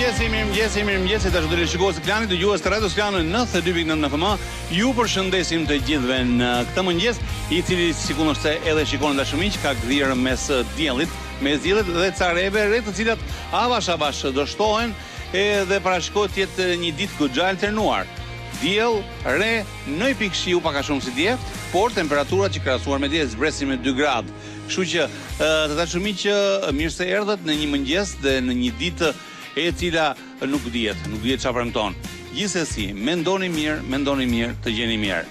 Mirëmëngjesi, tash do të shikosh ekranin, dëgjues të radios Klan 92.9 në FM. Ju përshëndesim të gjithëve në këtë mëngjes, i cili sigurisht se edhe shikoni dashumiq ka gdhirë mes diellit dhe ca rebe re të cilat avash do shtohen edhe parashikohet të jetë një ditë goxha alternuar. Diell, re, në pikëshiu pak a shumë si dje, por temperaturat që krahasuar me dje zbresin me 2 gradë. Kështu që të dashumiq mirë se erdhët në një mëngjes dhe në një ditë e cila nuk dihet çfarë premton. Gjithsesi, mendoni mirë, të gjeni mirë.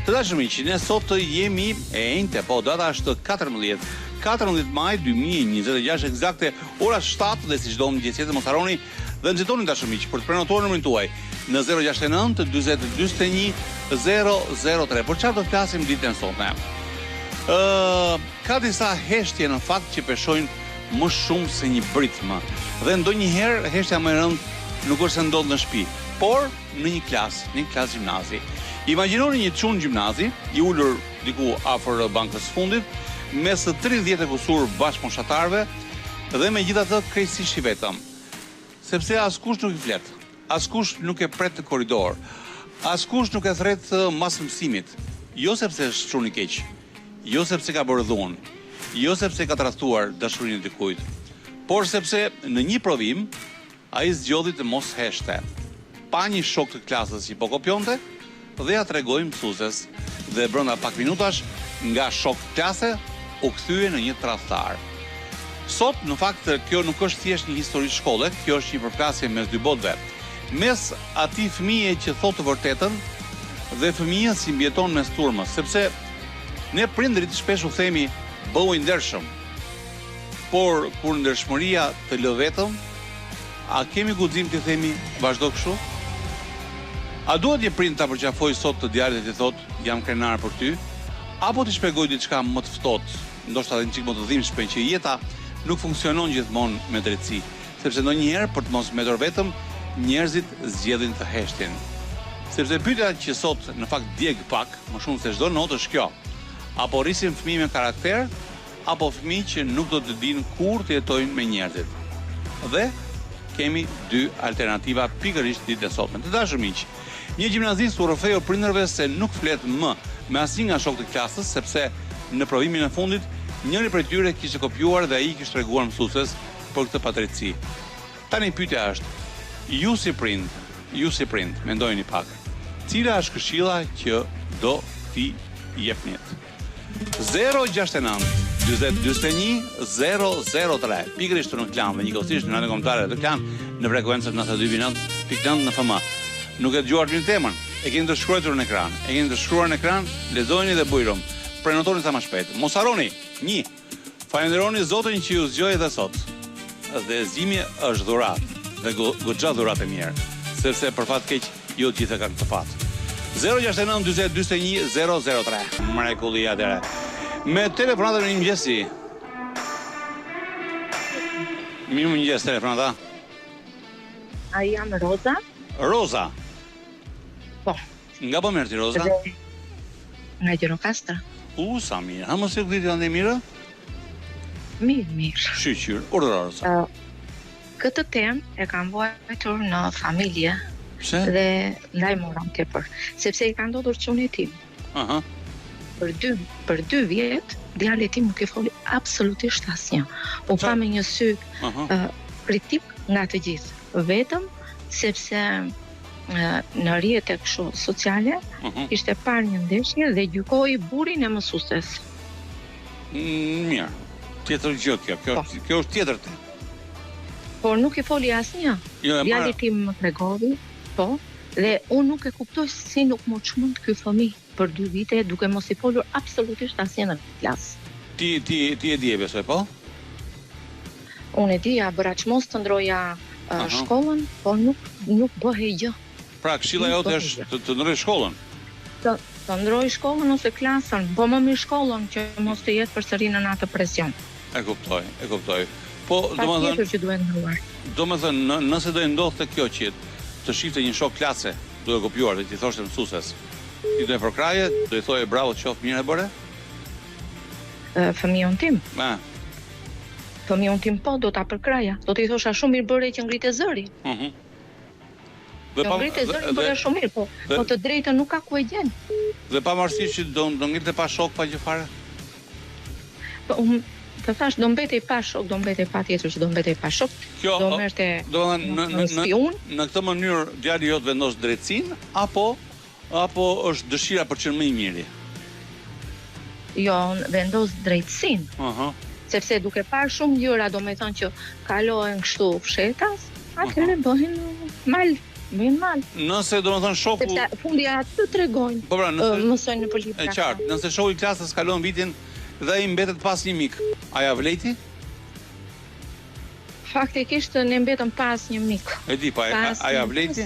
Të dashumiq, ne sot jemi e njëjtë, po data është 14 maj 2026 eksakte ora 7 dhe si çdo mëngjes tjetër mos harroni dhe nxitoni dashumiq për të prenotuar numrin tuaj në 069 40 41 003. Por çfarë do të flasim ditën sotme? Ka disa heshtje në fakt që peshojnë më shumë se një britm. Dhe ndonjëherë heshtja më e rëndë nuk është se ndodh në shtëpi, por në një klasë gjimnazi. Imagjinoni një çun gjimnazi i ulur diku afër bankës fundit, mes 30 e kusur bashkëmoshatarëve dhe megjithatë krejtësisht i vetëm. Sepse askush nuk i flet, askush nuk e pret në korridor, askush nuk e thret mas mësimit, jo sepse është çun i keq, jo sepse ka bërë dhunë, jo sepse ka tradhtuar dashurinë e dikujt, por sepse në një provim ai zgjodhi të mos heshte. Pa një shok të klasës që po kopjonte dhe ja tregoi mësueses dhe brenda pak minutash nga shok klase u kthye në një tradhtar. Sot në fakt kjo nuk është thjesht një histori shkolle, kjo është një përplasje mes dy botëve. Mes atij fëmije që thotë të vërtetën dhe fëmijës që mbijeton mes turmës, sepse ne prindrit shpesh u themi bëhu i ndershëm. Por kur ndershmëria të lë vetëm, a kemi guxim të themi vazhdo kështu? A duhet një prind ta përqafoj sot të djalit dhe të thotë jam krenar për ty, apo të shpjegoj diçka më të ftohtë, ndoshta edhe një çik më të dhimbshme që jeta nuk funksionon gjithmonë me drejtësi, sepse ndonjëherë për të mos mbetur vetëm, njerëzit zgjedhin të heshtjen. Sepse pyetja që sot në fakt djeg pak, më shumë se çdo notë është kjo: apo rrisim fëmijë me karakter, apo fëmijë që nuk do të dinë kur të jetojnë me njerëzit. Dhe kemi dy alternativa pikërisht ditën e sotme. Të dashur miq, një gjimnazist u rrëfeu prindërve se nuk flet më me asnjë nga shokët e klasës, sepse në provimin e fundit njëri prej tyre kishte kopjuar dhe ai kishte treguar mësueses për këtë padrejtësi. Tani pyetja është, ju si prind, mendojeni pak, cila është këshilla që do t'i jepnit? 069 40 41 003. Pikërisht në Klan dhe njëkohësisht në kombëtare të Klan në frekuencën 92.9 në FM. Nuk e dëgjuar një temën, e keni të shkruar në ekran, lexojeni dhe bujrum. Prenotoni sa më shpejt. Mos harroni, 1. Falenderoni Zotin që ju zgjoi edhe sot. Dhe zgjimi është dhuratë, dhe goxha dhuratë e mirë, sepse për fat keq jo të gjitha kanë të fat. 069 40 41 003. Mrekullia atëre. Me telefonatën e mëngjesi. Mirëmëngjes telefonata. A jam Roza? Roza. Po. Nga po merr ti Roza? Nga Gjirokastra. Sa mirë. Ha mos e gjithë janë mirë? Mirë. Shqyr, urdhëro Roza. Këtë temë e kam vojtur në familje. Pse? Dhe lajmëron tepër, sepse i ka ndodhur çuni tim. Aha. Për 2 vjet, djali tim nuk e foli absolutisht asnjë. U pa me një sy kritik nga të gjithë, vetëm sepse në rrjetet kështu sociale ishte parë një ndeshje dhe gjykoi burrin e mësueses. Mirë. Tjetër gjë kjo është tjetër te. Por nuk e foli asnjë. Djali tim më tregoi, po, dhe unë nuk e kuptoj si nuk më çmend ky fëmijë për 2 vite duke mos i folur absolutisht asnjë në klasë. Ti e di e besoj, po? Unë e di, bëra çmos të ndroja shkollën, por nuk bëhej gjë. Pra, këshilla jote është të ndroj shkollën? Të ndroj shkollën ose klasën, po më mirë shkollën që mos të jetë përsëri në atë presion. E kuptoj. Po, patjetër që duhet ndruar. Domethënë, nëse do të ndodhte kjo që të shifte një shok klase duke kopjuar dhe ti thoshte mësueses, ti do e përkraje, do i thoje bravo qoftë mirë e bëre? Fëmijën tim. Fëmijën tim po do ta përkraja. Do t'i thosha shumë mirë bëre që ngritë zëri. Ngritë zëri bëre shumë mirë, po të drejtën nuk ka ku e gjen. Dhe pavarësisht që do ngritë pa shok pa gjë fare? Po të thash do mbetej pa shok, do mbetej patjetër që do mbetej pa shok. Do merrte në spiun. Në këtë mënyrë djali jot vendos drejtësinë apo është dëshira për qenë më i miri? Jo, vendos drejtësinë. Sepse duke parë shumë gjëra, do me thënë që kalohen kështu fshetas, atëherë bëhen mal. Nëse do me thënë shoku... Sepse fundja të tregojnë, mësojnë në pëllipra. E qartë, nëse shoku i klasës kalon vitin dhe i mbetet pas një mik, a ja vleti? Faktikisht ne mbetëm pas një mik. E di, pa a ja vleti?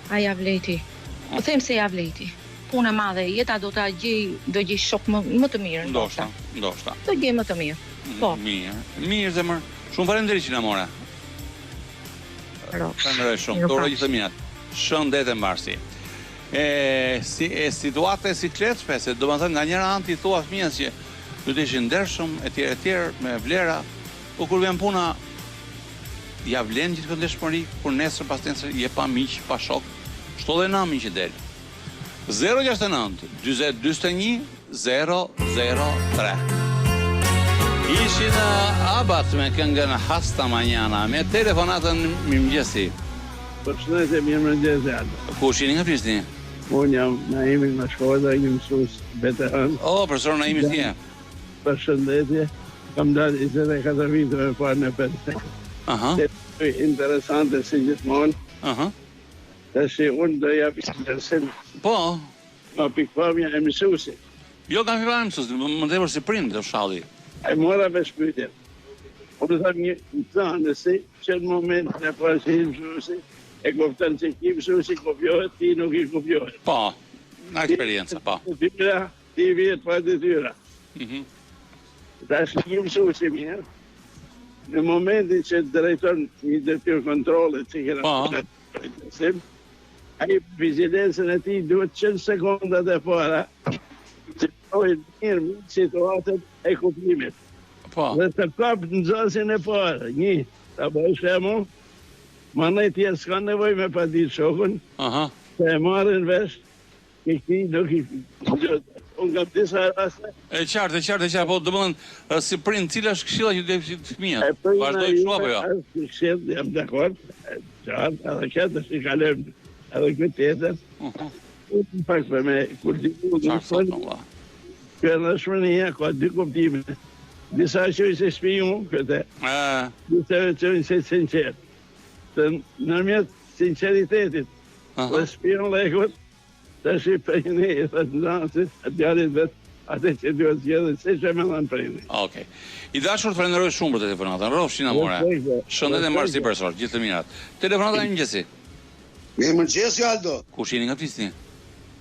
A ja vleti. Po them se ja vleti. Punë e madhe, jeta do gjej shok më të mirë. Ndoshta. Do gjej më të mirë. Po. Mirë zemër. Shumë faleminderit që na more. Faleminderit shumë. Dorë gjithë të mirat. Shëndet e mbarsi. Situata e sikletshme, se do të thënë nga njëra anë ti thua fëmijës që do të ishin ndershëm etj me vlera, po kur vjen puna ja vlen gjithë këtë ndershmëri, kur nesër pas nesër je pa miq, pa shok. Shto dhe nami që del. 069 40 41 003. Ishin Abat me këngën Hasta Mañana, me telefonatën mirëmëngjesi. Përshëndetje, mirëmëngjesi Aldo. Ku jeni nga Prishtinë? Unë jam Naimi nga shkolla, një mësues veteran. Profesor Naimi si je? Përshëndetje. Kam dalë 24 vite me parë në petë. Interesante si gjithmonë. Tash unë do jap interesin. Po. Nga pikpamja e mësuesit. Jo nga pikpamja e mësuesit, më tepër si prind të fshalli. Ai mora me shpytjen. Unë tham një nëse që në moment në parë që i mësuesi, e kupton se ki mësuesi kopjohet, ti nuk i kopjohet. Po, nga eksperjenca, po. Ti vjet pa detyra. Tash një mësuesi mirë, në momentin që drejton një detyrë kontrole që kena ai vigilencën e ti duhet 100 sekondat e para që pojnë mirë situatën e kuplimit. Dhe të kapë në gjasin e para, ta bëjë shemull, ma në tjerë s'ka nevoj me pa ditë shokën, se e marrin vesh, këti nuk i gjëtë. Unë kam disa raste. E qartë, po të mëndën, si prind, cila është këshilla që të fëmijët? Vazhdoj kështu apo jo? Këshillë, jam dakord, qartë, edhe këtë është i kalem, edhe këtë tjetër. Unë pak për me kultivu, kjo në shmënia, ka dy kuptime. Disa qëjnë se shpion, këtë, disa qëjnë se sinqerë. Të nërmjet sinceritetit, dhe shpion lekut, të shi për një e thëtë nësit, atë djallit vetë, atë që duhet zjedhe, se që me dhanë për një. Okej. I dashur të falenderoj shumë për telefonatën, rrofshin amore. Shëndet e mbarësi përsor, gjithë të mirat. Telefonatën e mëngjesi. Mirëmëngjesi Aldo. Kush jeni nga Prishtinë?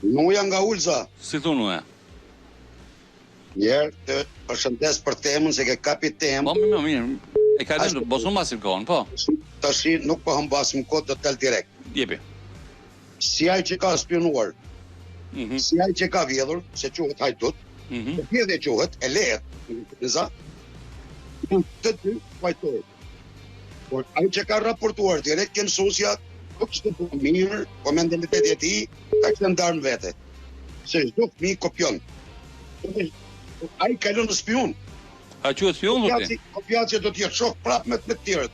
Nuja nga Ulza. Si thu Nuja? Njerë të përshëndes për temën, se ke kapi temë. Po, mirë. E ka dhe bosu mbasim kohën, po. Tashi nuk po hëmbasim kohë të tel direkt. Jepi. Si ai që ka spionuar, si ai që ka vjedhur, se quhet hajdut, të vjedhe quhet, e lehet, të dy fajtojt. Por ai që ka raportuar direkt ke mësuesja, nuk është të mirë, po mentaliteti e tij ka këtë ndarë në vete. Se çdo fëmijë kopjon. Ai kalon në spion. A quhet spion vërtet? Kopjaci do të jetë shok prapë me të tjerët.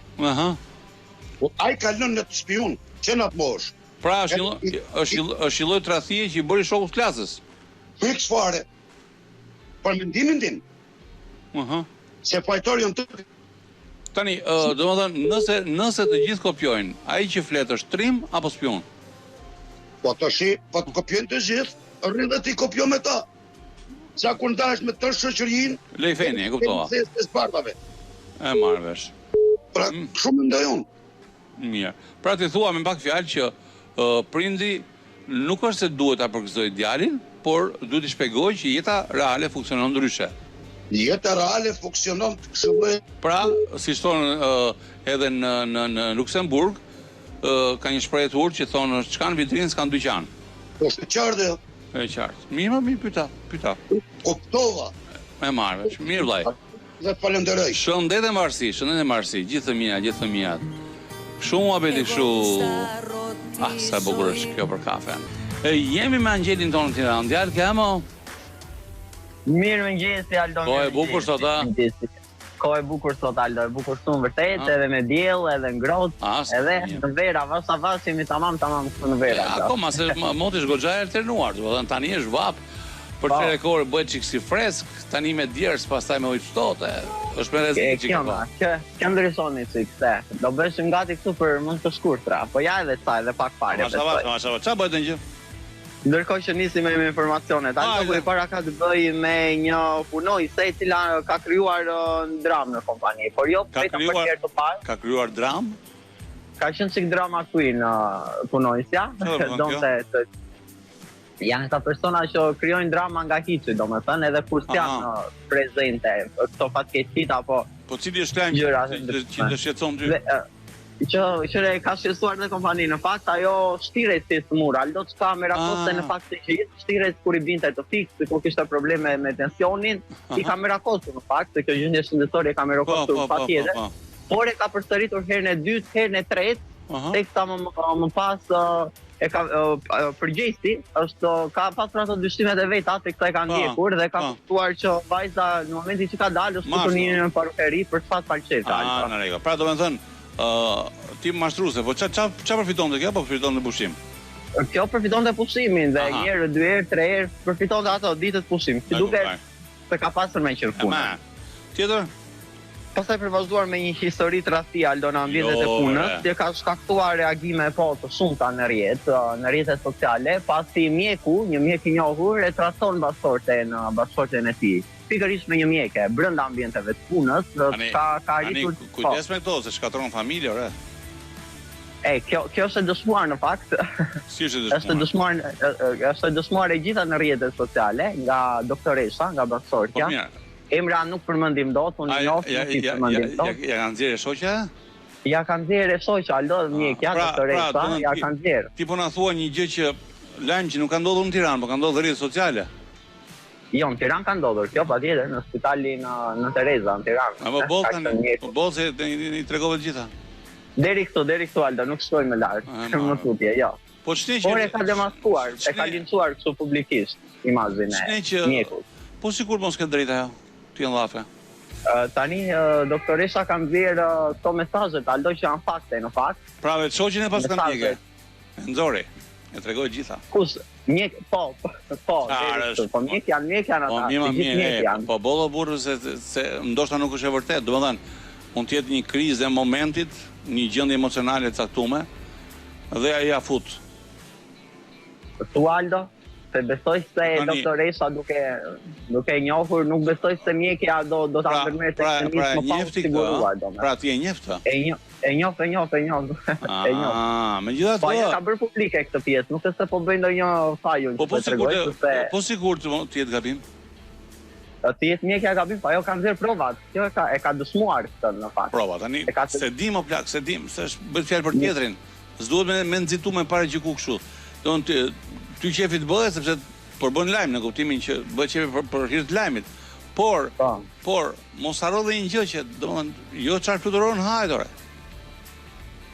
Po ai kalon në spion, që në atë moshë. Pra është lloj tradhtie që i bëri shokut klasës. Fiks fare. Por mendimin tim. Se fajtori janë të... Tani, domethënë, nëse të gjithë kopjojnë, ai që flet është trim apo spion? Po tash, po të kopjojnë të gjithë, rrin dhe ti kopjo me ta. Sa kur ndash me tërë shoqërinë, lej feni, e kuptova. E marr vesh. Pra, shumë mendoj unë. Mirë. Pra ti thua me pak fjalë që prindi nuk është se duhet ta përgëzoj djalin, por duhet i shpjegoj që jeta reale funksionon ndryshe. Jeta reale funksionon kështu. Pra, si thonë edhe në Luksemburg, ka një shprehje të urtë që thonë çka në vitrinë s'ka në dyqan. Po është qartë. E qartë. Mirë, pyeta. Kuptova. Me marrësh. Mirë vllai. Dhe falenderoj. Shëndet e Marsi, gjithë të mija. Shumë abeti shu. Sa bukur është kjo për kafe. Jemi me Angelin tonë në Tiranë. Djalë kemo? Mirë mëngjesi, Aldo. Ko e bukur sot, a? Ko e bukur sot, Aldo. E bukur shumë vërtet, edhe me diell, edhe ngrohtë, edhe në vera, vas jemi tamam në vera. Akoma se moti goxha e alternuar, do të thënë tani është vap. Për të rekord bëhet çik si fresk, tani me djers, pastaj me ujë ftohtë. Është me rrezik çik. Kjo ndrysoni çik se. Do bëheshim gati këtu për mund të shkurtra, po ja edhe sa edhe pak parë. Mashallah. Çfarë bëhet në gjë? Ndërkohë që nisim me informacionet, Aldo para ka të bëjë me një punojëse e cila ka krijuar dramë në kompani, por jo vetëm për herë të parë. Ka krijuar dramë? Ka qenë çik drama queen punojësja, donte janë këta persona që krijojnë drama nga hiçi, domethënë edhe kur janë prezente këto fatkeqësit apo po cili është lajm që të shqetëson ty? Që ka shqetësuar dhe kompani, në fakt ajo shtiret si smur, Aldo çka me rakoste në fakt se që shtiret kur i binte të fiks, kur kishte probleme me tensionin, i ka merakosur në fakt, se kjo gjendje shëndetësore ka merakosur patjetër. Por e ka përsëritur herën e dytë, herën e tretë, teksa më pas e ka përgjegjësi ka pasur ato dyshimet e veta tek sa e ka ndjekur dhe ka kuptuar që vajza në momentin që ka dalë futur në parukeri për çfarë falçeta. Në rregull. Pra domethënë ti mashtruese, po ç'a përfitonte kjo apo përfitonte pushim? Kjo përfitonte pushimin dhe një herë, dy herë, tre herë përfitonte ato ditët pushim. Si duket se ka pasur me qërpuna. Tjetër? Pastaj për vazhduar me një histori tradhti Aldo në ambientet e punës, që ka shkaktuar reagime të shumta në rrjetet sociale, pasi mjeku, një mjek i njohur, e trason bashkëshorten e tij. Pikërisht me një mjeke brenda ambienteve të punës, ka arritur. Kujdes me këto, se shkatron familje, ore. Kjo është e dëshmuar në fakt. Si është e dëshmuar? Është e dëshmuar e gjitha në rrjetet sociale nga doktoresha, nga bashkëshortja. Emra nuk përmendim dot, unë njoh nuk i përmendim dot. Ja kanë nxjerrë shoqja? Ja kanë nxjerrë shoqja, Aldo, mjekja, doktoresa, ja kanë nxjerrë. Ti po na thua një gjë që lajm që nuk ka ndodhur në Tiranë, por ka ndodhur në rrjetet sociale. Jo, në Tiranë ka ndodhur, kjo patjetër në spitalin në Tereza, në Tiranë. Po bollse i tregove të gjitha. Deri këtu Aldo, nuk shkoj më lart. Më tutje, jo. Po ç'ti që por e ka demaskuar, e ka linçuar kështu publikisht imazhin e mjekut. Po sikur mos ka drejtë ajo. Ti në lafe. Tani doktoresha ka nxjerrë këto mesazhet, Aldo, që janë fakte në fakt. Pra vetë shoqin e pas kanë ndjekë. Nxori, e tregoi gjitha. Kush? Mjek, po, mjek janë ata. Po bollo burrë se ndoshta nuk është e vërtetë, domethënë, mund të jetë një krizë e momentit, një gjendje emocionale e caktuar dhe ai ja fut. Tu Aldo? Se besoj se doktoresha duke njohur, nuk besoj se mjekja do ta ndërmerrte ekstremisht më pas siguruar domethënë. Pra ti e njeh këtë? E njoh. Megjithatë, po ja ka bërë publike këtë pjesë, nuk se po bëj ndonjë fajun. Po sigurt të jetë gabim. Të jetë mjekja gabim, po ajo ka nxjerr provat. Kjo e ka dëshmuar këtë në fakt. Prova tani. Se dim o plak, se dim, se është bëhet fjalë për tjetrin. S'duhet me nxitu me para gjyku kështu. Donë ty qefi të bëhet sepse përbën lajm në kuptimin që bëhet qefi për hir të lajmit. Por mos harro dhe një gjë që domethënë jo çfarë fluturon hajdore.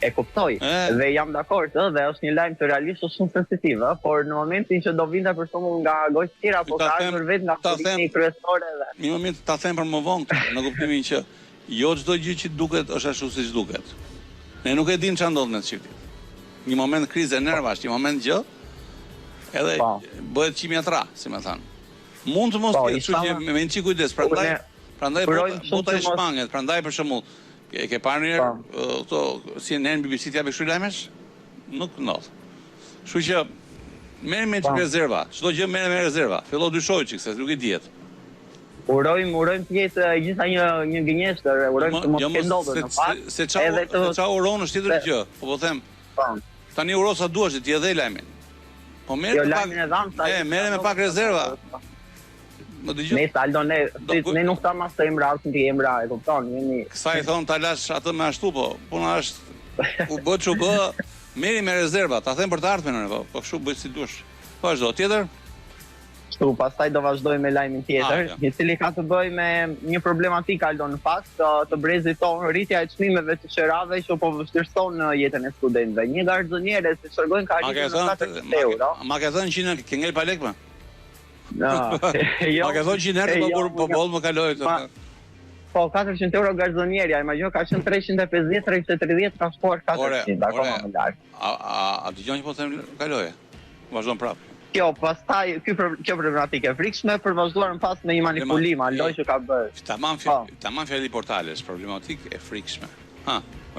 E kuptoj dhe jam dakord dhe është një lajm të realisht shumë sensitiv, por në momentin që do vinte për shembull nga gojë të tjera apo ka ardhur vetë nga policia kryesore dhe në moment ta them për më vonë në kuptimin që jo çdo gjë që duket është ashtu siç duket. Ne nuk e dim çfarë ndodh në çiftin. Një moment krize nervash, një moment gjë edhe bëhet qimjatra, si më thënë. Mund të mos jetë, kështu që me një kujdes, prandaj bota e shmanget, prandaj për shembull, ke parë një këto si në BBC t'japë kështu lajmesh? Nuk ndodh. Kështu që merrem me rezerva, çdo gjë merrem me rezerva. Fillo dyshoj çik se nuk i diet. Urojmë të jetë gjitha një gënjeshtër, urojmë të mos ketë ndodhur në fakt. Se çfarë uron është tjetër gjë. Po them. Tani uro sa duash ti edhe lajmin. Po merrem me pak rezerva. Më dëgjoj. Ne Aldo, ne nuk ta mas të emra, ti emra, e kupton, jemi. Sa i thon ta lash atë me ashtu, po puna është u bë çu bë, merri me rezerva, ta them për të ardhmen, po kështu bëj si dush. Vazhdo, tjetër? Kështu, pastaj do vazhdoj me lajmin tjetër, i cili ka të bëjë me një problematikë Aldo në fakt të brezit tonë, rritja e çmimeve të qerave që po vështirëson jetën e studentëve. Një garzoniere si shërgojnë ka rritur në 400 euro. Ma ke thënë 100 ke ngel pa lek më? Ma ke thënë 100 herë po boll më kaloj të. Po 400 euro garzonierja, imagjino ka qenë 350, 330, ka shkuar 400, akoma më lart. A dëgjon që po them kaloje? Vazhdon prapë. Kjo problematikë e frikshme për vazhduar në pas me një manipulim, Aldo që ka bërë. Tamam fjali portales, problematikë e frikshme.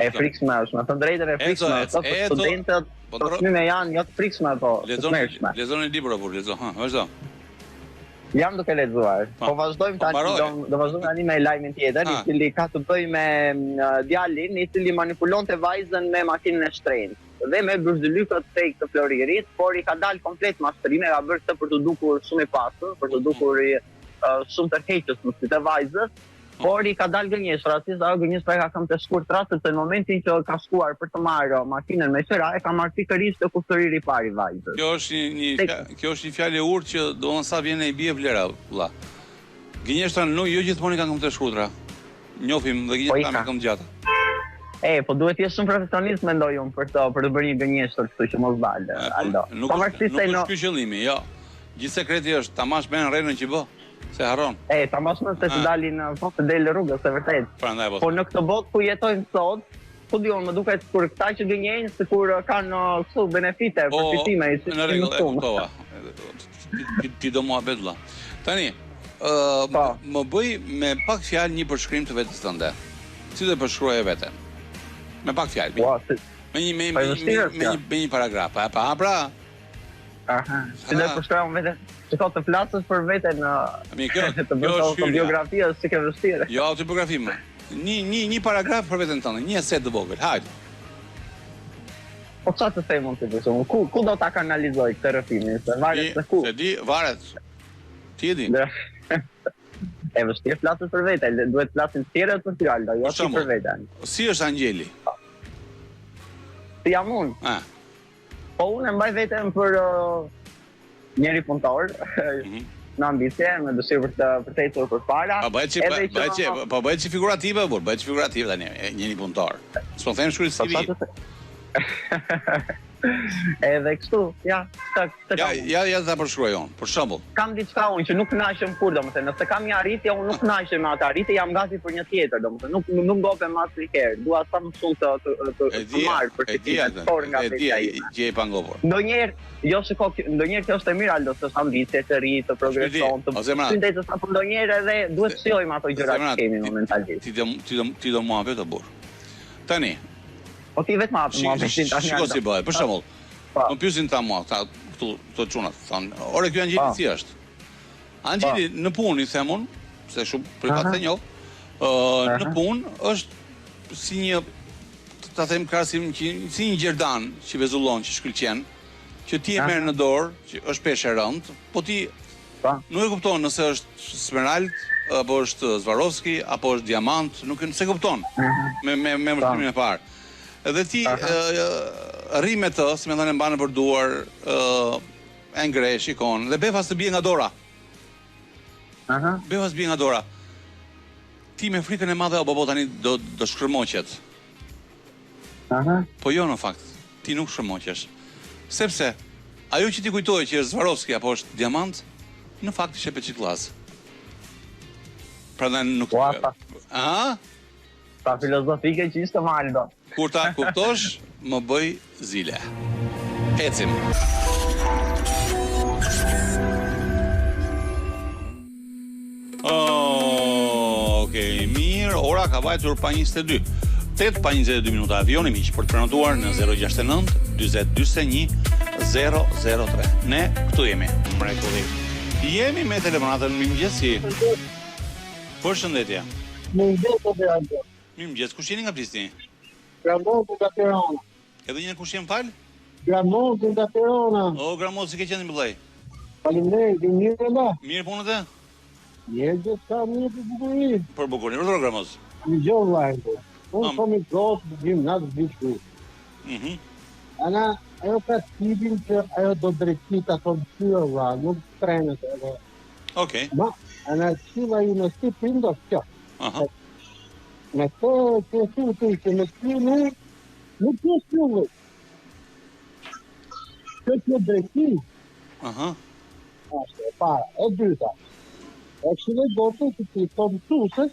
E frikshme është, me të drejtën e frikshme, studentët të çmime janë jo të frikshme, po të mërshme. Lexoni libra por lexo, vazhdo. Jam duke lexuar. Po vazhdojmë tani, do vazhdojmë tani me lajmin tjetër, i cili ka të bëjë me djalin, i cili manipulonte vajzën me makinën e shtrenjtë dhe me bërzdylykët tek të Floririt, por i ka dalë komplet mashtrime, ka bërë këtë për të dukur shumë i pasur, për të dukur shumë tërheqës në sytë e vajzës, por i ka dalë gënjeshtër, ajo gënjeshtër ka kam të shkurt sepse në momentin që ka shkuar për të marrë makinën me qera, e ka marrë pikërisht te kushtoriri i parë i vajzës. Kjo është një fjalë e urtë që domosdoshmë sa vjen e bie vlera, vëlla. Gënjeshtra jo gjithmonë kanë këmbë të shkurtra. Njohim dhe gënjeshtra me këmbë gjata. Po duhet të jesh shumë profesionist mendoj unë për të bërë një gënjeshtër kështu që mos dalë, Aldo. Nuk është ky qëllimi, jo. Gjithë sekreti është ta mash me rrenën që bë, se harron. Ta mash me se të dalin po të del rrugës, e vërtet. Po në këtë botë ku jetojmë sot, ku diun, më duket kur këta që gënjejnë sikur kanë kështu benefite, përfitime, në rregull, e kuptova. Ti do muhabet vëlla. Tani, më bëj me pak fjalë një përshkrim të vetes tënde. Si do të përshkruaje veten? Me pak fjalë. Me një paragraf. Pra. Aha. Si do të përshkruajmë veten? Çka të flasësh për veten të bësh autobiografi si ke vështirë. Jo autobiografi më. Një paragraf për veten tënde, një eset të vogël. Hajde. Po çfarë të them unë ti për shkakun? Ku do ta kanalizoj këtë rrëfimin? Se varet se ku. Se di, varet. Ti e di. E vështirë flasësh për veten, duhet flasin tjerët për fjalë, jo si për veten. Si është Angjeli? Si jam unë? Po unë e mbaj veten për njeri punëtor, në ambicie, me dëshirë për të ecur përpara. Po bëhet si figurative, bëhet si figurative tani, njeri punëtor. S'po them shkruaj CV. Edhe kështu, ja ta përshkruaj unë, për shembull. Kam diçka unë që nuk kënaqem kur, domethënë, nëse kam një arritje, unë nuk kënaqem me atë arritje, jam gati për një tjetër, domethënë, nuk ngopem asnjëherë. Dua sa më shumë të marr për të forë nga vetja ime. Gjë e pangopur. Ndonjëherë kjo është e mirë, Aldo, është ambicie të ri, të progreson, të syntetës apo ndonjëherë edhe duhet të shijojmë ato gjërat që kemi momentalisht. Ti do mua vetë burr. Tani po ti vetë ma besin tani. Shiko si bëhet, për shembull. Më pyesin ta mua, këtu të çunat, thonë, "Ore ky Angjeli si është?" Angjeli në punë i them unë, se shumë privat e njoh. Në punë është si një ta them krahasim si një gjerdan që vezullon, që shkëlqen, që ti e merr në dorë, që është peshë e rëndë, po ti nuk e kupton nëse është smerald apo është Swarovski apo është diamant, nuk e kupton me mështrimin e parë. Edhe ti rri me të, si me thënë mbanë për duar, e ngresh, shikon, dhe befas të bie nga dora. Befas bie nga dora. Ti me frikën e madhe o bobo tani do shkërmoqet. Po jo në fakt, ti nuk shkërmoqesh. Sepse, ajo që ti kujtoj që është Swarovski apo është diamant, në fakt ishe peçikllaz. Pra dhe nuk... Ta filozofike që ishte Aldo. Kur ta kuptosh, më bëj zile. Ecim. Okej, mirë, ora ka vajtur pa 22. 8 pa 22 minuta avioni miq për të prenotuar në 069 40 41 003. Ne këtu jemi. Jemi me telefonatën mirëmëngjesi. Përshëndetje. Mirëmëngjes, kush jeni nga Prishtinë? Gramonti nga Tirana. Edhe një kush jem fal? Gramonti nga Tirana. O, Gramonti, si ke qenë mbëllaj? Faleminderit, mirë e la. Mirë punët e? Mirë gjithë ka mirë për bukurinë. Për bukurinë, vërdo Gramonti? Një gjohë lajnë. Unë kom i gotë, gjimnatë, vishku. Ana, ajo ka tipin që ajo do drejtit ato dyra, nuk trenet edhe. Okej. Ma, anarësiva ju në si prindo kjo. Në të të që në të nuk të shkjullë. Që të drejti. Ashtë e para, e dyta. E këshile gotë që të të mësusës,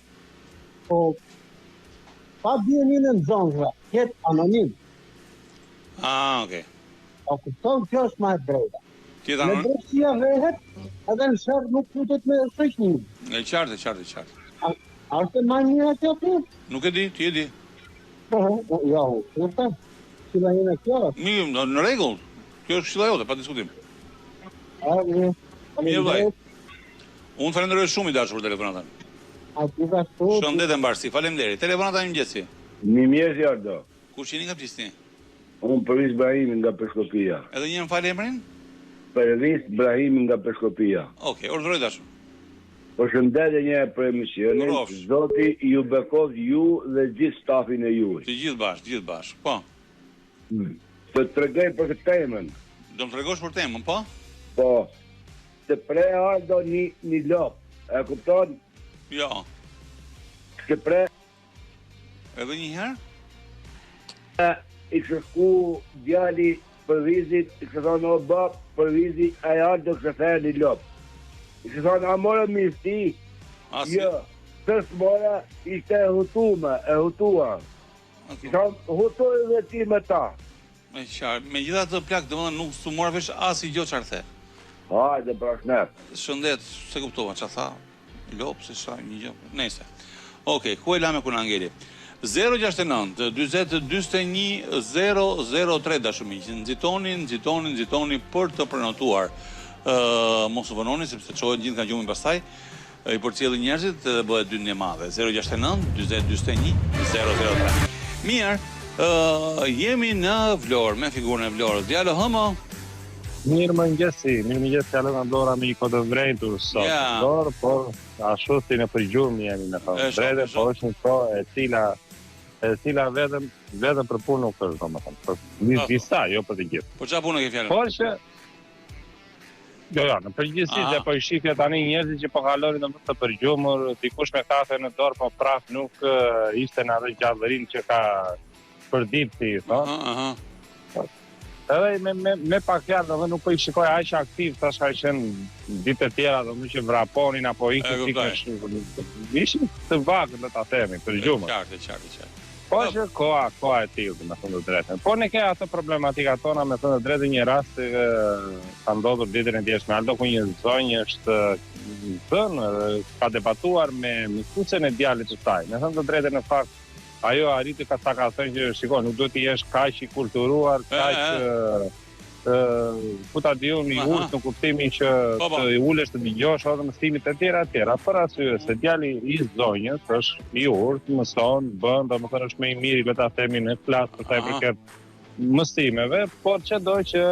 po pa bjenin e në zonëve, jetë anonim. Okej. O këton kjo është ma e drejta. Në drejtësia vehet, edhe në shërë nuk putet me shëqnim. E qartë. A është ma një atjo të? Nuk e di, ti e di. Jo, shërta, qila jene kjo. Në regull, kjo është qila jote, pa diskutim. Mirë vllai. Unë falenderoj shumë i dashur për telefonatën. Shëndet e mbarsi, faleminderit. Telefonata një mëngjesi. Mirëmëngjes Jardo. Kush jeni nga Prishtinë? Unë Përvis Brahimi nga Peshkopia. Edhe një më falë emrin? Përvis Brahimi nga Peshkopia. Okej, urdhëroj dashur. Përshëndetje një për emisionin. Zoti ju bekov ju dhe gjithë stafin e juaj. Të gjithë bashkë, po. Të tregoj për këtë temën. Do më tregosh për temën, po? Po. Të pre Ardo një lop. E kupton? Jo. Të pre... Edhe një herë? I këshku djali Përvizit, i kështë thonë o bap, Përvizit a jarë do kështë thërë një lop. I kështë thonë a morë mirësi, jo, tësë mora ishte e hutua. I kështë thonë hutoj dhe ti me ta. Me qarë, me gjitha të plak dhe më nuk su mora vesh as i gjo qarë the. Hajde, prashnet. Shëndet, se kuptova, që tha, lop, se shaj një gjo, nese. Okej, ku e lame kuna Angeli? 069 20 41 003 dashumiq. Nxitoni për të prenotuar. Mos u vononi sepse çohet gjithë nga gjumi pastaj. I përcjellin njerëzit dhe bëhet dyndje e madhe. 069 20 41 003. Mirë, jemi në Vlorë me figurën e Vlorës. Djalo hëmo. Mirëmëngjesi, jalë nga Vlora me një kodë vrejtur sot. Vlorë, por ashtu si në përgjurëm jemi në kodë vrejtë, por është një kohë e cila vetëm për punë nuk është, domethënë, për disa, jo për të gjithë. Po çfarë punë ke fjalën? Por që në përgjithësi dhe po i shifja tani njerëzit që po kalonin domethënë të përgjumur, dikush me kafe në dorë, po prap nuk ishte në atë gjallërinë që ka për ditë, si thonë. Edhe me pak fjalë edhe nuk po i shikoj aq aktiv tash ka qenë ditë të tjera domethënë që vraponin apo ishin të vagë le ta themi për gjumën. Qartë. Po që koha e tillë me thënë të drejtën. Po ne ke ato problematika tona me thënë të drejtën një rast ka ndodhur ditën e djeshme Aldo ku një zonjë është thënë ka debatuar me mësuesen e djalit të saj. Me thënë të drejtën në fakt ajo arriti ka thënë që shiko, nuk duhet të jesh kaq i kulturuar, kaq ku ta diu një urt në kuptimin që të ulesh të dëgjosh edhe mësimit e tjera, për arsye se djali i zonjës është i urt, mëson, bën, domethënë është më i miri le ta themi në klasë për sa i përket mësimeve, por çdo që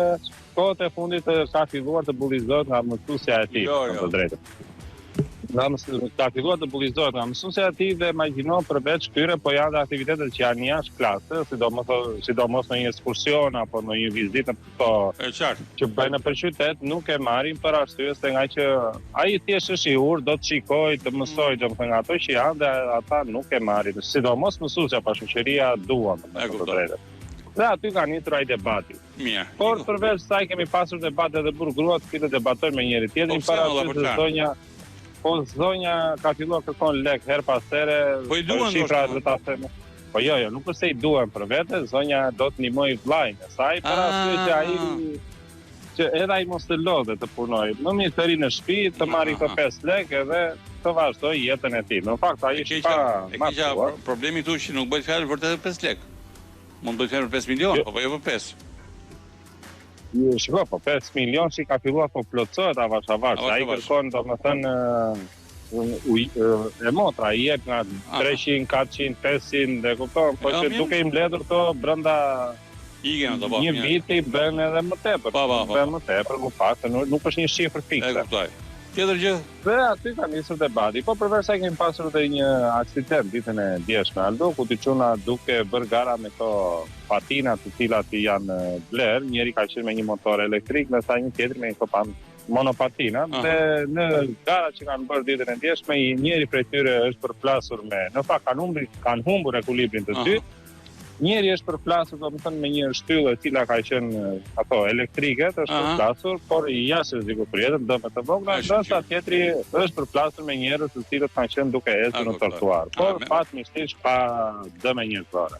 kohët e fundit ka filluar të bullizohet nga mësuesja e tij, të drejtën. Ka filluar të bullizohet nga mësuesja e tij dhe imagjino përveç këtyre po janë aktivitetet që janë jashtë klase, sidomos në një ekskursion apo në një vizitë që bëjnë për qytet, nuk e marrin për arsye se nga që ai thjesht është i urt, do të shikojë, të mësojë domethënë nga ato që janë dhe ata nuk e marrin. Sidomos mësuesja pa shoqëria duan të drejtë. Dhe aty ka nisur ai debati. Mirë. Por përveç saj kemi pasur debate edhe për gruat që debatojnë me njëri tjetrin para se zonja ka filluar kërkon lek her pas here. Po i duan shifra të ta themi. Po jo, nuk është se i duan për vete, zonja do të ndihmojë vllajën e saj para se që ai që edhe ai mos të lodhe të punojë. Më mirë të ri në shtëpi, të marrë këto 5 lekë dhe të vazhdojë jetën e tij. Në fakt ai është pa problemi këtu që nuk bëhet fjalë vërtet 5 lekë. Mund bëhet fjalë për 5 milion, apo jo për 5. Shiko, po 5 milion që ka filluar po plotësohet avash. Ai kërkon domethënë e motra, i jep nga 300, 400, 500 dhe kupton, po që duke i mbledhur këto brenda një viti bën edhe më tepër. Bën më tepër, më pak, nuk është një shifër fikse. Tjetër gjë? Dhe aty ka nisur debati, po përveç se kemi pasur edhe një aksident ditën e djeshme Aldo, ku ti çuna duke bërë gara me to patina të cilat janë bler, njëri ka qenë me një motor elektrik, ndërsa një tjetri me një monopatina, dhe në gara që kanë bërë ditën e djeshme, njëri prej tyre është përplasur në fakt kanë humbur ekuilibrin të dy. Njëri është përplasur, domethënë me një shtyllë e cila ka qenë ato elektrike, është përplasur, por jashtë rreziku për jetën, dëme të vogla, ndërsa tjetri është përplasur me njerëz të cilët kanë qenë duke ecur në trotuar. Por fatmirësisht pa dëme njerëzore.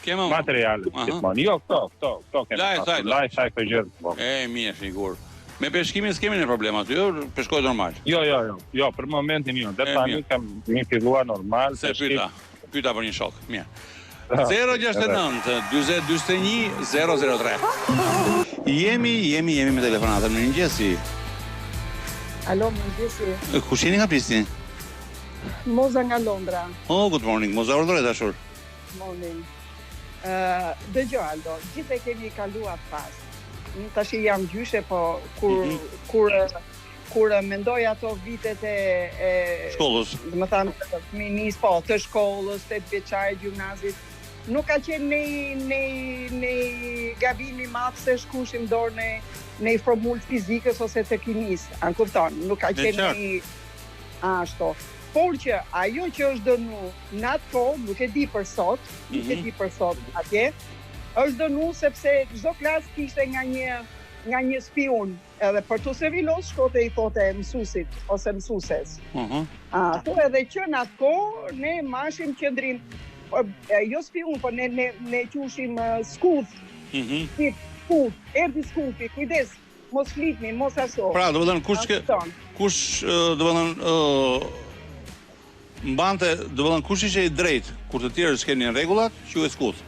Kemë materiale gjithmonë. Jo, këto kemi. Lajfaj këtë gjë. Mirë, sigur. Me peshkimin s'kemi në problem aty, peshkoj normal. Jo, për momentin jo. Dhe tani kam një filluar normal. Se pyeta për një shok. Mirë. 069 40 41 003. Jemi me telefonatën. Mëngjesi. Alo, mëngjesi. Kush jeni nga Prishtinë? Moza nga Londra. Oh, good morning. Moza, urdhëre dashur. Morning. Dëgjoj Aldo, gjithë e kemi kaluar pas. Tash jam gjyshe, po kur mendoj ato vitet e shkollës. Domethënë, fëminis po të shkollës, 8 vjeçare gjimnazit. Nuk ka qenë në gabim i madh se shkushim dorë në formulë fizikës ose të kimisë, a kupton? Nuk ka qenë ashtu. Por që ajo që është dënu në atë kohë, nuk e di për sot, atje, është dënu sepse çdo klasë kishte nga një spion, edhe për të sevilos shkote i thote mësuesit ose mësueses. Po edhe që në atë kohë ne mashim qendrin, jo spion, po ne qushim skut. Erdi skuti, kujdes, mos flitni, mos aso. Pra, do të thënë kush do të thënë mbante, do të thënë kush ishte i drejtë kur të tjerë s'kenin rregullat, quhet skut.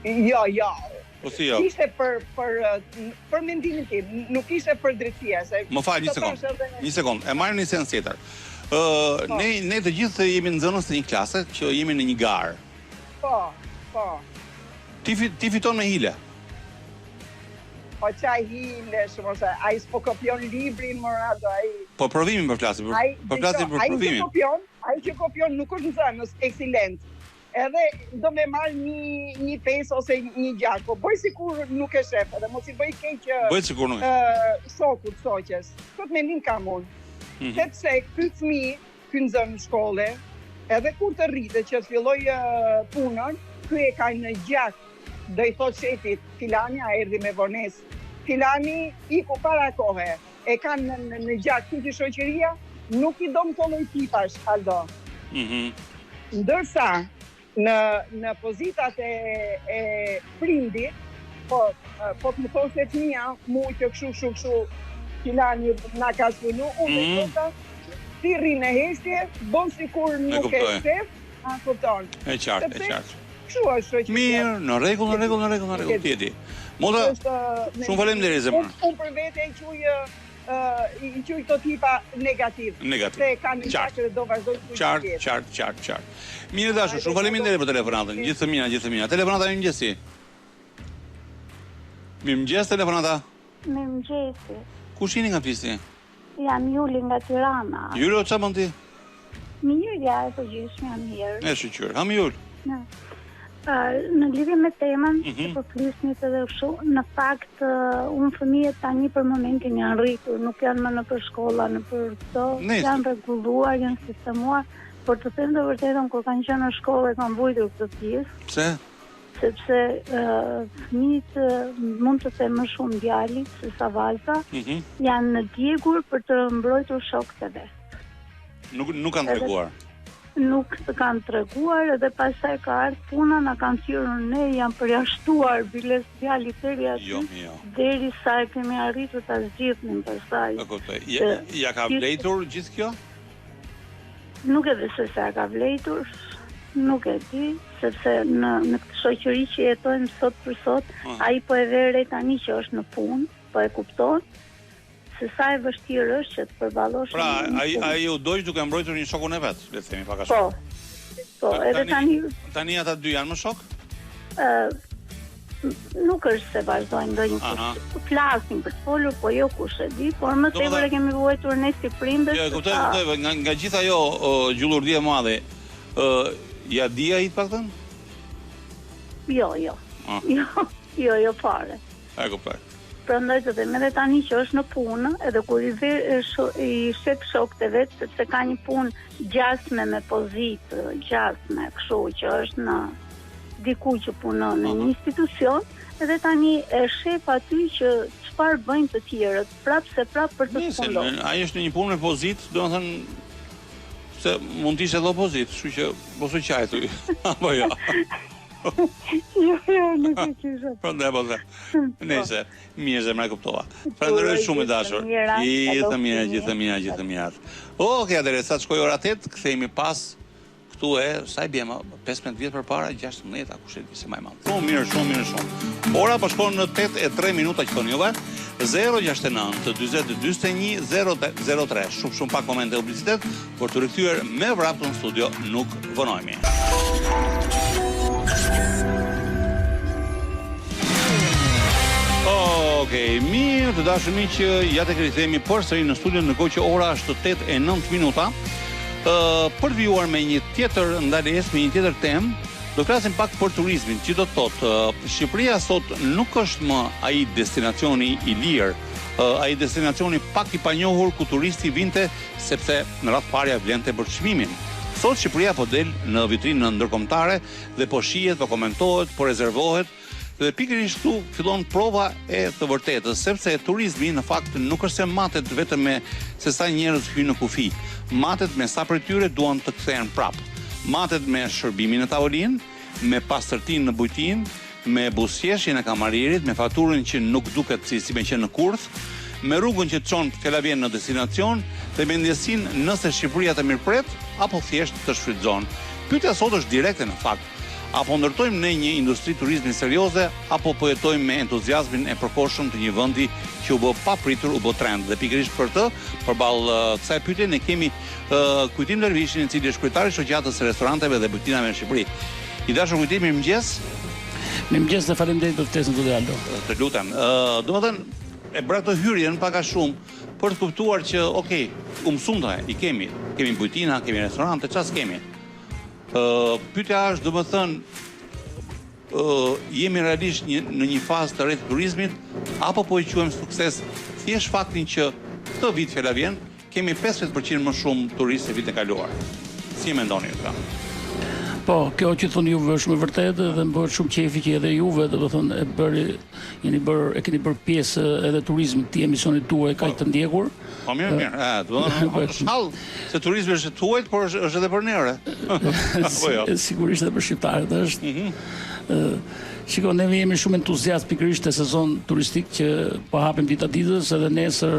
Jo. Ose jo. Ishte për mendimin tim, nuk ishte për drejtësia. Më fal një sekond. E marrim një sens tjetër. Ne të gjithë jemi nxënës të një klase që jemi në një garë. Po. Ti fiton me hile. Po çaj hile, shumose, ai s'po kopjon librin, Morado, ai. Po provimin për flasim, për provimin. Ai që kopjon nuk është nxënës eksilent. Edhe do me marrë një pesë ose një gjak, po bëj sikur nuk e shef, edhe mos i bëj keq shokut, shoqes. Këtë mendim kam unë. Sepse ky fëmijë, ky nxënës në shkolle, edhe kur të rritet që të filloj punën, ky e ka në gjak, do i thot shefit, filani a erdhi me vonesë, filani iku para kohe, e kanë në gjak të shoqëria, nuk i do më të lloj tipash, Aldo. Ndërsa, në pozitat e prindit, po të më thonë se fëmija, mu që këshu, filani nga ka spunu, unë të thotë, ti rri në heshtje, bon si kur nuk e shef, a kupton. E qartë. Këshu është që... Mirë, në rregull, tjeti. Moda, shumë faleminderit zemër. Unë për vete i quj të tipa negativ. Se kanë një qakë dhe do vazhdoj të kujtë tjetë. Qartë. Mirë dashur, shumë faleminderit për telefonatën. Gjithë të mira. Telefonata një mëngjesi. Mirë mëngjes, telefonata. Mirë mëngjesi. Kush jeni nga Prishtinë? Jam Juli nga Tirana. Juli, çfarë mund ti? Mirë, po gjithë jam mirë. E shqyr. Ham Jul. Në lidhje me temën, që po flisnit edhe kështu, në fakt, unë fëmijët tani për momentin janë rritur, nuk janë më në për shkolla, në për këto, janë rregulluar, janë sistemuar, por të them të vërtetën, kur kanë qenë në shkollë e kanë vujtur këtë pjesë. Pse? Sepse fëmijët mund të them më shumë djalit se sa vajza, janë në djegur për të mbrojtur shokët e vet. Nuk kanë treguar. Nuk të kanë treguar edhe pastaj ka ardhur puna, na kanë thirrur ne, janë përjashtuar biles djalit deri aty. Jo. Derisa e kemi arritur ta zgjidhnim pastaj. E kuptoj. Ja ka vlejtur gjithë kjo? Nuk e di se sa ka vlejtur, nuk e di, sepse në këtë shoqëri që jetojmë sot për sot, ai po e vere tani që është në punë, po e kupton. Se sa e vështirë është që të përballosh. Pra, ai u doj duke mbrojtur një shokun e vet, le të themi pak a shumë. Po, edhe tani ata dy janë më shok? nuk është se vazhdojnë ndonjë kush. Flasim për të folur, po jo kush e di, por më tepër e kemi vuajtur ne si prindër. Jo, kuptoj, nga gjithë ajo gjullurdia e madhe, ja di ai të paktën? Jo, fare. E kuptoj. Prandaj të them edhe tani që është në punë, edhe kur i shep shokët e vet, sepse ka një punë gjasme me pozitë, gjasme, kështu që është në diku që punon në një institucion, edhe tani e shep aty që çfarë bëjnë të tjerët, prapë për të funduar. Ai është në një punë me pozitë, domethënë se mund të ishte edhe opozitë, kështu që mos u qaj ty. Apo jo. Jo, nuk e kisha. Prandaj po the. Nëse mirë zemra kuptova. Falenderoj shumë dashur. Gjithë të mira. Okej, atëherë sa shkoi ora 8, kthehemi pas këtu sa i bjem 15 vjet përpara, 16, kush e di se më i madh. Shumë mirë. Ora po shkon në 8:03 minuta që thoni juve. 069 40 41 003. Shumë pak momente publicitet për të rikthyer me vrapë në studio, nuk vonohemi. Okej, mirë të dashur miq, ja tek rikthehemi përsëri në studio ndërkohë që ora është 8:09 minuta. Për të vijuar me një tjetër ndalesë, me një tjetër temë, do flasim pak për turizmin, që do të thotë, Shqipëria sot nuk është më ai destinacioni i lirë, ai destinacioni pak i panjohur ku turisti vinte sepse në radhë parë vlente për çmimin. Sot Shqipëria po del në vitrinën ndërkombëtare dhe po shihet, po komentohet, po rezervohet. Dhe pikërisht këtu fillon prova e të vërtetës, sepse turizmi në fakt nuk është se matet vetëm me se sa njerëz hyjnë në kufi. Matet me sa prej tyre duan të kthehen prapë. Matet me shërbimin në tavolinë, me pastërtinë në bujtinë, me buzëqeshjen e kamaririt, me faturën që nuk duket si me qenë në kurth, me rrugën që çon fjallavien në destinacion dhe me ndjesinë nëse Shqipëria të mirëpret apo thjesht të shfrytëzon. Pyetja sot është direkte në fakt. Apo ndërtojmë ne një industri turizmi serioze, apo po jetojmë me entuziazmin e përkohshëm të një vendi që u bë papritur, u bë trend. Dhe pikërisht për të, përballë kësaj pyetje ne kemi Kujtim Dervishin, i cili është kryetari i shoqatës së restoranteve dhe bujtinave në Shqipëri. I dashur Kujtim, mirëmëngjes. Mirëmëngjes dhe faleminderit për ftesën tuaj Aldo. Të lutem. Domethënë e bëra këtë hyrjen pak a shumë për të kuptuar që okay, u mësumta i kemi bujtina, kemi restorante, çfarë kemi? Pyetja është, domethënë, jemi realisht në një fazë të re të turizmit apo po e quajmë sukses thjesht faktin që këtë vit fjallavien kemi 50% më shumë turistë se vitin e kaluar. Si e mendoni ju këtë? Po, kjo që thoni juve është me vërtet dhe më bëhet shumë qefi që edhe juve, domethënë e keni bërë pjesë edhe turizmit të emisionit tuaj kaq të ndjekur. Po mirë, shall se turizmi është tuaj, por është edhe për neve. Sigurisht edhe për shqiptarët është. Shiko, neve jemi shumë entuziast pikërisht të sezon turistik që po hapim dita ditës edhe nesër,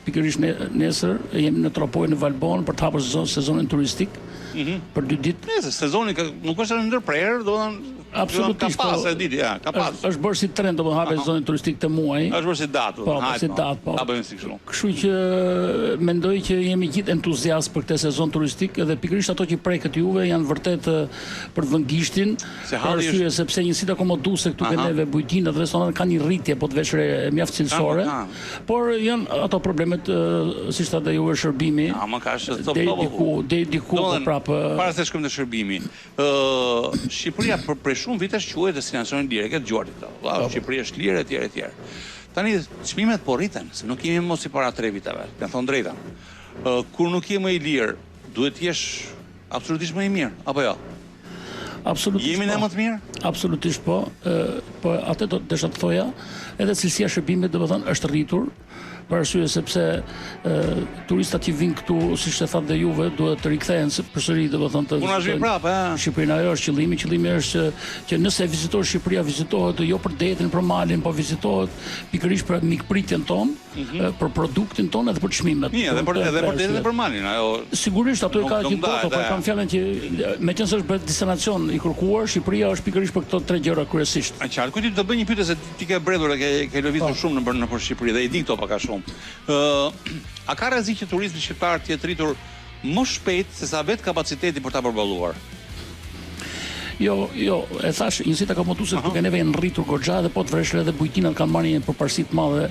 pikërisht nesër jemi në Tropoj në Valbon për të hapur sezonin turistik. Për 2 ditë. Nëse sezoni nuk është në ndërprerje, domethënë absolutisht ka pas e ditë, ka pas. Është bërë si trend domethënë hapet sezonin turistik të muaj. Është bërë si datë. Po, si datë, po. Ta bëjmë si kështu. Kështu që mendoj që jemi gjithë entuziast për këtë sezon turistik dhe pikërisht ato që preket juve janë vërtet për vëngjishtin, për arsye sepse njësitë akomoduese këtu ke neve bujtinat dhe restorante kanë një rritje po të veshre mjaft cilësore. Por janë ato problemet siç thotë juve shërbimi. Ama ka është diku para se shkojmë te shërbimi. Shqipëria për shumë vitesh quhet destinacioni lirë, ke dëgjuar këtë. Shqipëria është lirë etj. Tani çmimet po rriten, se nuk jemi mos si para 3 viteve, të thon drejtën. Kur nuk je më i lirë, duhet të jesh absolutisht më i mirë, apo jo? Absolutisht. Jemi ne më të mirë? Absolutisht po. Po atë do të desha të thoja, edhe cilësia e shërbimit domethënë është rritur. Për arsye sepse turistat që vinë këtu, siç e thatë dhe juve, duhet të rikthehen përsëri, domethënë të Shqipërinë. Ajo është qëllimi. Qëllimi është që nëse vizitohet Shqipëria, vizitohet jo për detin, për malin, po vizitohet pikërisht për mikpritjen tonë, për produktin tonë edhe për çmimet. Edhe për detin dhe për malin, ajo. Sigurisht ato ka gjithë, por kam fjalën që meqense është për destinacion i kërkuar, Shqipëria është pikërisht për këto 3 gjëra kryesisht. Qartë, kujt të bëj një pyetje se ti ke bredhur e ke lëvizur shumë nëpër Shqipëri dhe i di këto pak a shumë. A ka rrezik që turizmi shqiptar të jetë rritur më shpejt se sa vetë kapaciteti për ta përballuar? Jo, e thash, njësit e ka motu se duke neve janë rritur goxha dhe po të vreshre dhe bujtinat kanë marrë një përparësi të madhe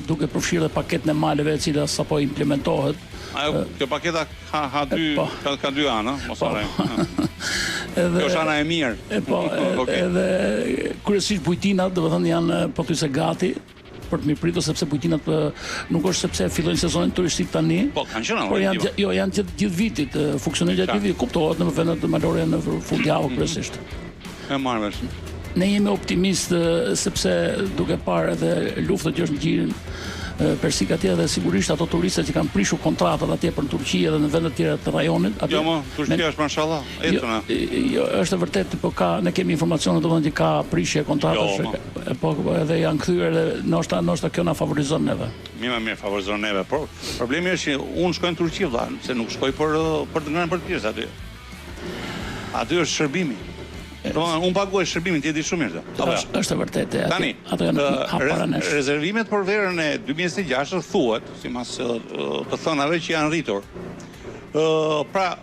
duke përfshirë dhe paketën e maleve e cila sapo implementohet. Kjo paketa ka dy anë, mos harrojmë. Kjo është ana e mirë. Edhe kryesisht bujtinat, domethënë janë pothuajse gati për të mirëpritur sepse bujtinat nuk është sepse fillojnë sezonin turistik tani. Po, kanë qenë. Por janë gjithë vitit, funksionojnë gjatë vitit, kuptohet në vendet malore në fundjavë kryesisht. E marrë vesh. Ne jemi optimistë sepse duke parë edhe luftët që është në gjirin Persik atje dhe sigurisht ato turistët që kanë prishur kontratat atje për në Turqi edhe në vendet tjera të rajonit. Jo, Turqia është mashallah, etuna. Jo, është vërtet, po ne kemi informacione domethënë që ka prishje kontratash, po edhe janë kthyer dhe ndoshta kjo na favorizon neve. Mirë favorizon neve, por problemi është që unë shkoj në Turqi vëlla, se nuk shkoj për të ngrënë për të pjesë aty. Aty është shërbimi. Unë paguaj shërbimin, ti e di shumë mirë. Është e vërtetë. Tani, rezervimet për verën e 2026 thuhet, sipas të thënave që janë rritur. Pra,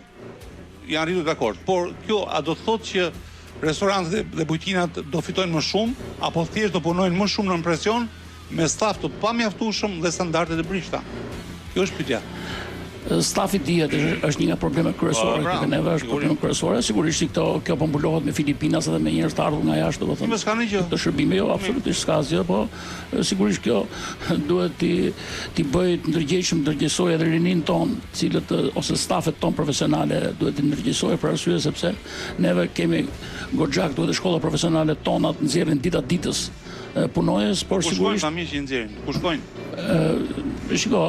janë rritur dakord, por kjo a do të thotë që restorantet dhe bujtinat do fitojnë më shumë apo thjesht do punojnë më shumë në presion me staf të pamjaftueshëm dhe standarde të brishta? Kjo është pyetja. Stafi dihet është një nga problemet kryesore tek neve, është problemi kryesor. Sigurisht kjo po mbulohet me Filipinas edhe me njerëz të ardhur nga jashtë, domethënë. S'ka gjë. Të shërbime jo, absolutisht s'ka asgjë, po sigurisht kjo duhet ti bëj të ndërgjegjshëm, ndërgjegjësoj edhe rinin ton, cilët ose stafet ton profesionale duhet të ndërgjegjësoj për arsye sepse neve kemi goxha këtu edhe shkolla profesionale tona nxjerrin ditë ditës punojës, por sigurisht familje nxjerrin. Ku shkojnë? Shiko,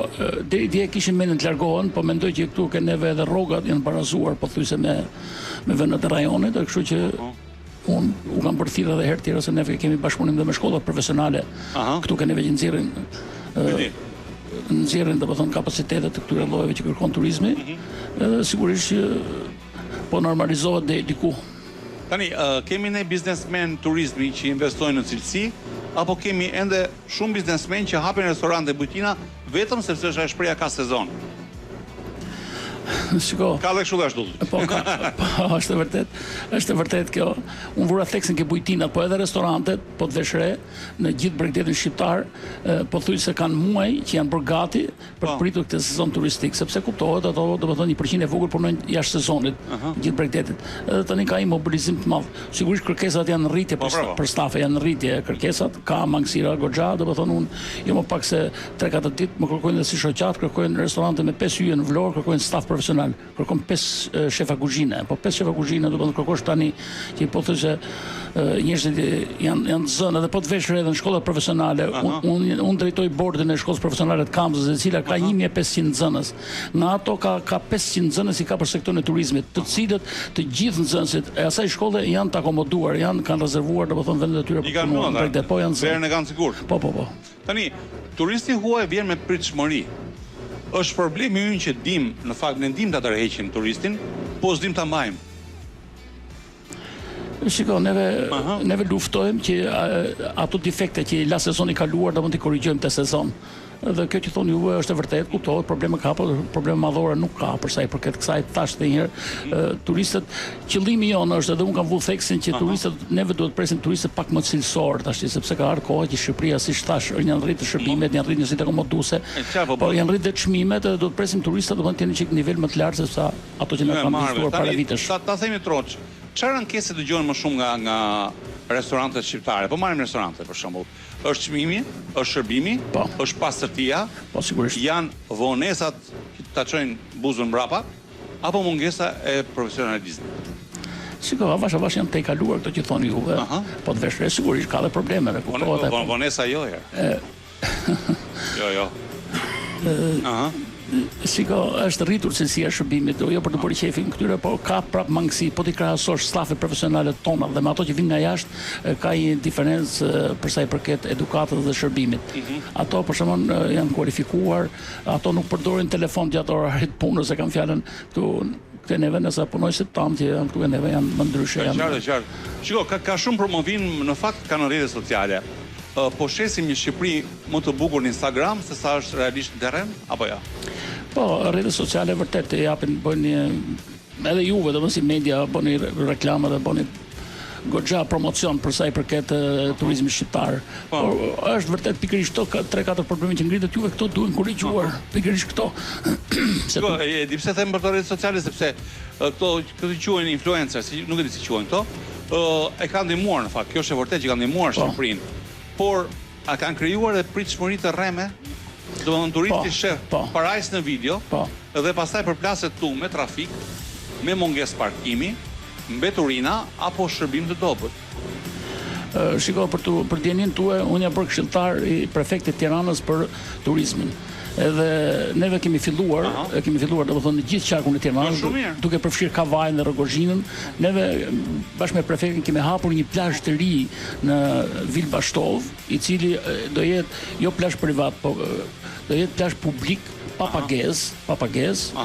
deri dje kishin mendin të largohen, po mendoj që këtu ke neve edhe rrogat janë barazuar pothuajse me vendet e rajonit, kështu që unë u kam përthirrë edhe herë tjera se neve kemi bashkëpunim dhe me shkollat profesionale. Këtu ke neve që nxjerrin domethënë kapacitetet të këtyre llojeve që kërkon turizmi, edhe sigurisht që po normalizohet diku. Tani, kemi ne biznesmen turizmi që investojnë në cilësi, apo kemi ende shumë biznesmen që hapin restorante bujtina vetëm sepse është shpreha ka sezon? Shiko. Ka dhe kështu dhe ashtu. Po, është vërtet kjo. Unë vura theksin ke bujtinat, po edhe restorantet, po të veshre, në gjithë Bregdetin shqiptar, po thuj se kanë muaj që janë bërë gati për të pritur këtë sezon turistik, sepse kuptohet ato do të thonë 1% e vogël punojnë jashtë sezonit, gjithë Bregdetit. Edhe tani ka një mobilizim të madh. Sigurisht kërkesat janë në rritje për stafe, janë në rritje kërkesat, ka mangësira goxha, do të thonë unë jo më pak se 3-4 ditë më kërkojnë dhe si shoqat, kërkojnë restorante me 5 yje në Vlorë, kërkojnë staf profesional, kërkon 5 shefa kuzhine, po 5 shefa kuzhine do të kërkosh tani që po thosë njerëzit janë zënë edhe po të veshur edhe në shkollat profesionale. Unë drejtoj bordin e shkollës profesionale të Kamzës, e cila ka 1500 nxënës. Nga ato ka 500 nxënës i ka për sektorin e turizmit, të cilët të gjithë nxënësit e asaj shkolle janë të akomoduar, kanë rezervuar domethënë vendet e tyre për punë. Po janë verën e kanë sigurt. Po. Tani, turisti huaj vjen me pritshmëri. Është problemi ynë që dim, në fakt ne ndim ta tërheqim turistin, po s'dim ta mbajmë. Shiko, neve luftojmë që ato defekte që la sezoni kaluar do mund t'i korrigjojmë të sezon. Dhe kjo që thonë juve është e vërtet, kuptohet, probleme ka, por probleme madhore nuk ka për sa i përket kësaj. Tash edhe një herë, turistët, qëllimi jonë është edhe unë kam vënë theksin që turistët neve duhet presim turistët pak më cilësor tash, sepse ka ardhur koha që Shqipëria siç thash janë rritë shërbimet, janë rritë njësitë akomoduese, por janë rritë çmimet dhe duhet presim turistët domethënë të jenë çik nivel më të lartë se sa ato që na kanë vizituar para vitesh. Ta themi troç, çfarë ankese dëgjojnë më shumë nga restorantet shqiptare? Po marrim restorantet për shembull. Është çmimi, është shërbimi, është pastërtia, po sigurisht. Janë vonesat që ta çojnë buzën mbrapa, apo mungesa e profesionalizmit. Shiko, avash janë të kaluar këto që thoni juve. Po të veshre sigurisht ka dhe probleme, kuptohet. Vonesa jo herë. Jo. Shiko, është rritur cilësia e shërbimit, jo për të bërë qefin këtyre, por ka prap mangësi, po t'i krahasosh stafet profesionale tona dhe me ato që vinë nga jashtë, ka një diferencë për sa i përket edukatës dhe shërbimit. Ato për shembull janë kualifikuar, ato nuk përdorin telefon gjatë orarit punës, e kanë fjalën këtu neve nëse punojësit tamë që janë këtu neve janë më ndryshe. Qartë. Shiko, ka shumë promovim, në fakt ka në rrjetet sociale. Po shesim një Shqipëri më të bukur në Instagram se sa është realisht në terren, apo ja? Po, rrjetet sociale vërtet e japin, bëjnë edhe juve, domethënë si media bëni reklama dhe bëni goxha promocion për sa i përket turizmit shqiptar. Por është vërtet pikërisht këto 3-4 probleme që ngritet juve këto duhen korrigjuar. Pikërisht këto. E di pse them për rrjetet sociale sepse këto quhen influencers, nuk e di si quhen këto. E kanë ndihmuar në fakt. Kjo është e vërtetë që kanë ndihmuar Shqipërinë. Por a kanë krijuar edhe pritshmëri të rreme? Domethënë turisti shef parajs në video dhe pastaj përplaset këtu me trafik, me mungesë parkimi, mbeturina apo shërbim të dobët. Shiko, për djenin tuaj, unë jam bërë këshilltar i prefektit Tiranës për turizmin. Edhe neve kemi filluar domethënë në gjithë qarkun e Tiranës, duke përfshirë Kavajën dhe Rogozhinën. Neve bashkë me prefektin kemi hapur një plazh të ri në Vil Bashtov, i cili do jetë jo plazh privat, po do jetë plazh publik pa pagesë,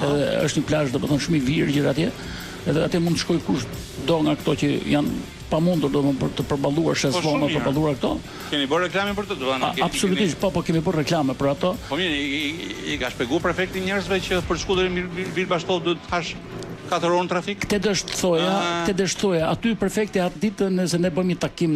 edhe është një plazh domethënë shumë i virgjër atje. Edhe atë mund të shkoj kush do nga këto që janë pamundur domethënë për të përballuar shezlonat, përballuar këto. Keni bërë reklame për të? Absolutisht, po kemi bërë reklame për ato. Po mirë, i ka shpjeguar prefekti njerëzve që për shku deri në Vil Bashtov duhet të hash 4 orë në trafik? Këtë dështë thoja, aty prefekti atë ditë nëse ne bëjmë një takim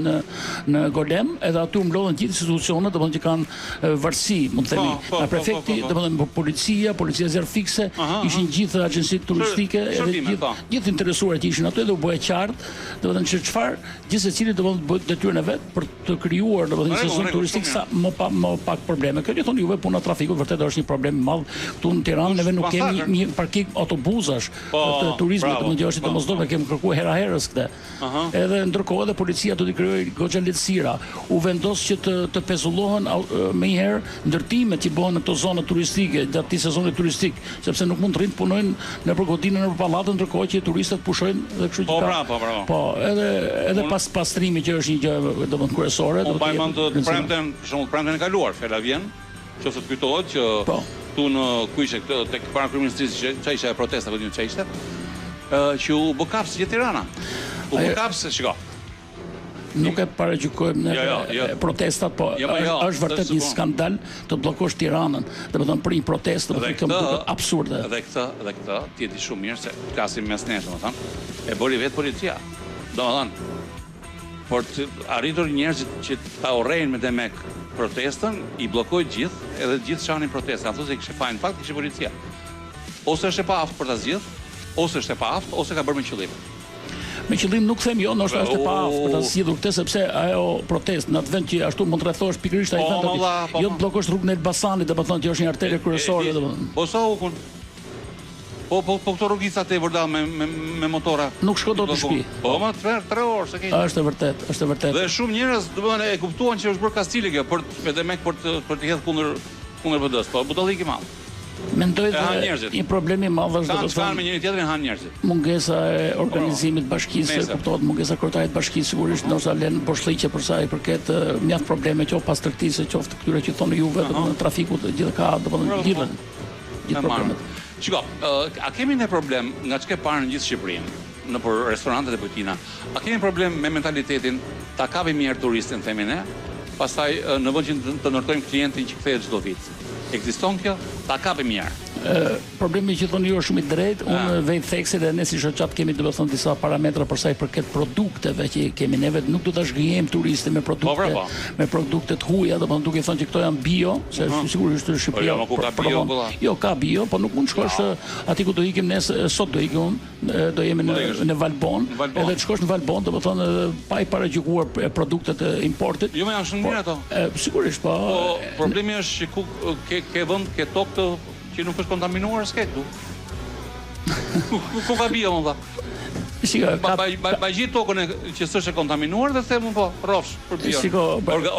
në Golem, edhe aty mblodhen gjithë institucionet, domethënë që kanë varësi, mund të themi. Nga prefekti, domethënë policia zjarfikse, ishin gjithë agjencitë turistike, edhe gjithë interesuar që ishin aty dhe u bë e qartë, domethënë që çfarë gjithë secili domethënë bëhet detyrën e vet për të krijuar domethënë një sezon turistik sa më pak probleme. Kjo thonë juve puna trafikut vërtet është një problem i madh. Këtu në Tiranë neve nuk kemi një parking autobusash të turizmit, domethënë është domosdoshme, kemi kërkuar hera herës këtë. Edhe ndërkohë edhe policia do të krijojë goxha lehtësira. U vendos që të pezullohen më herë ndërtimet që bëhen në këto zona turistike gjatë këtij sezoni turistik, sepse nuk mund të rrinë punojnë në godinën në pallate ndërkohë që turistët pushojnë dhe kështu që po, edhe pas pastrimi që është një gjë domethënë kryesore, do të jetë premten, për shembull premten e kaluar, fjala vjen, nëse të kujtohet që tu në kuishe tek para kryeministrisë që ishte protesta këtë që ishte, që u bë kaps gjithë Tirana. U bë kaps, shiko. Nuk e paragjykojmë në protestat, po është vërtet një skandal të bllokosh Tiranën, domethënë për një protestë, domethënë kjo është absurde. Dhe këtë ti e di shumë mirë se flasim mes nesh, domethënë, e bëri vetë policia. Domethënë, por të arritur njerëzit që ta urrejnë me demek protestën, i bllokoi gjithë, edhe gjithë shanin protestën. Ato se kishte fajin, fakt kishte policia. Ose është e paaft për ta zgjidhur, ose është e paaft, ose ka bërë me qëllim. Me qëllim nuk them jo, ndoshta është e paaft për ta zgjidhur këtë, sepse ajo protestë në atë vend që ashtu mund të rrethosh pikërisht ai vend, jo të bllokosh rrugën e Elbasanit, domethënë që është një artere kryesore, domethënë. Po sa u kun? Po këto rrugica te vërda me motora. Nuk shko dot në shtëpi. Po më 3 orë se ke. Është e vërtet. Dhe shumë njerëz domethënë e kuptuan që është bërë kastile kjo për të hedhur kundër PD-s, po budallik i madh. Mendoj se një problem i madh është domethënë me njëri tjetrin han njerëzit. Mungesa e organizimit bashkisë, kuptohet mungesa kryetarit të bashkisë sigurisht ndoshta lën boshllëqe për sa i përket mjaft probleme qoftë pas tërtisë, qoftë këtyre që thonë juve, domethënë trafikut gjithë ka domethënë gjithë problemet. Shiko, a kemi ne problem nga çka parë në gjithë Shqipërinë, nëpër restorantet e bujtina? A kemi problem me mentalitetin ta kapim mirë turistin, themi ne, pastaj në vend që të ndërtojmë klientin që kthehet çdo vit? Ekziston kjo? Ta kapim mirë. Problemi që thonë ju është shumë i drejtë, unë vej thekse dhe ne si shoqat kemi domethënë disa parametra për sa i përket produkteve që kemi neve, nuk do ta zhgëjmë turistin me produkte të huaja, domethënë duke thënë që këto janë bio, se sigurisht në Shqipëri jo ka bio, po nuk mund të shkosh aty ku do ikim ne sot, do ikim do jemi në Valbon, edhe të shkosh në Valbon, domethënë pa i paragjykuar produktet e importit. Jo, më janë shumë mirë ato. Sigurisht, po. Problemi është që ke vend, ke tokë që nuk është kontaminuar s'ke këtu. Ku ka bio, më dha? Ba gjithë tokën që s'është e kontaminuar dhe themu po, rrofsh për bio.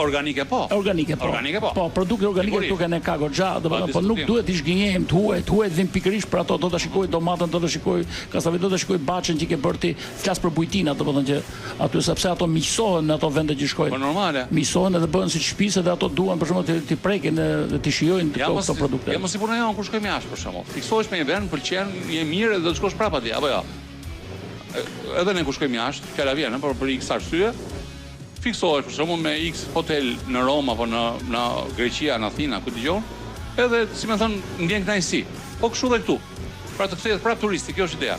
Organike po. Organike po. Po, produkte organike këtu kanë ka goxha, domethënë po nuk duhet i zgjënjejmë të huajt vin pikërisht për ato, do ta shikoj domatën, do ta shikoj kastavit, do ta shikoj baçën që ke bërë ti, flas për bujtina, domethënë që aty sepse ato miqësohen në ato vende që shkojnë. Po normale. Miqësohen edhe bëhen si shtëpisë dhe ato duan për shembull të prekin dhe të shijojnë këto produkte. Ja mos i punoj kur shkojmë jashtë për shembull. Fiksohesh me një vend, pëlqen, je mirë dhe do të shkosh prapë atje, apo jo? Edhe ne ku shkojmë jashtë, fjala vjen, por për X arsye, fiksohesh për shembull me X hotel në Roma apo në Greqia, në Athina, ku dëgjon, edhe si më thon ndjen kënaqësi. Po kështu edhe këtu. Pra të kthehet prapë turisti, kjo është ideja.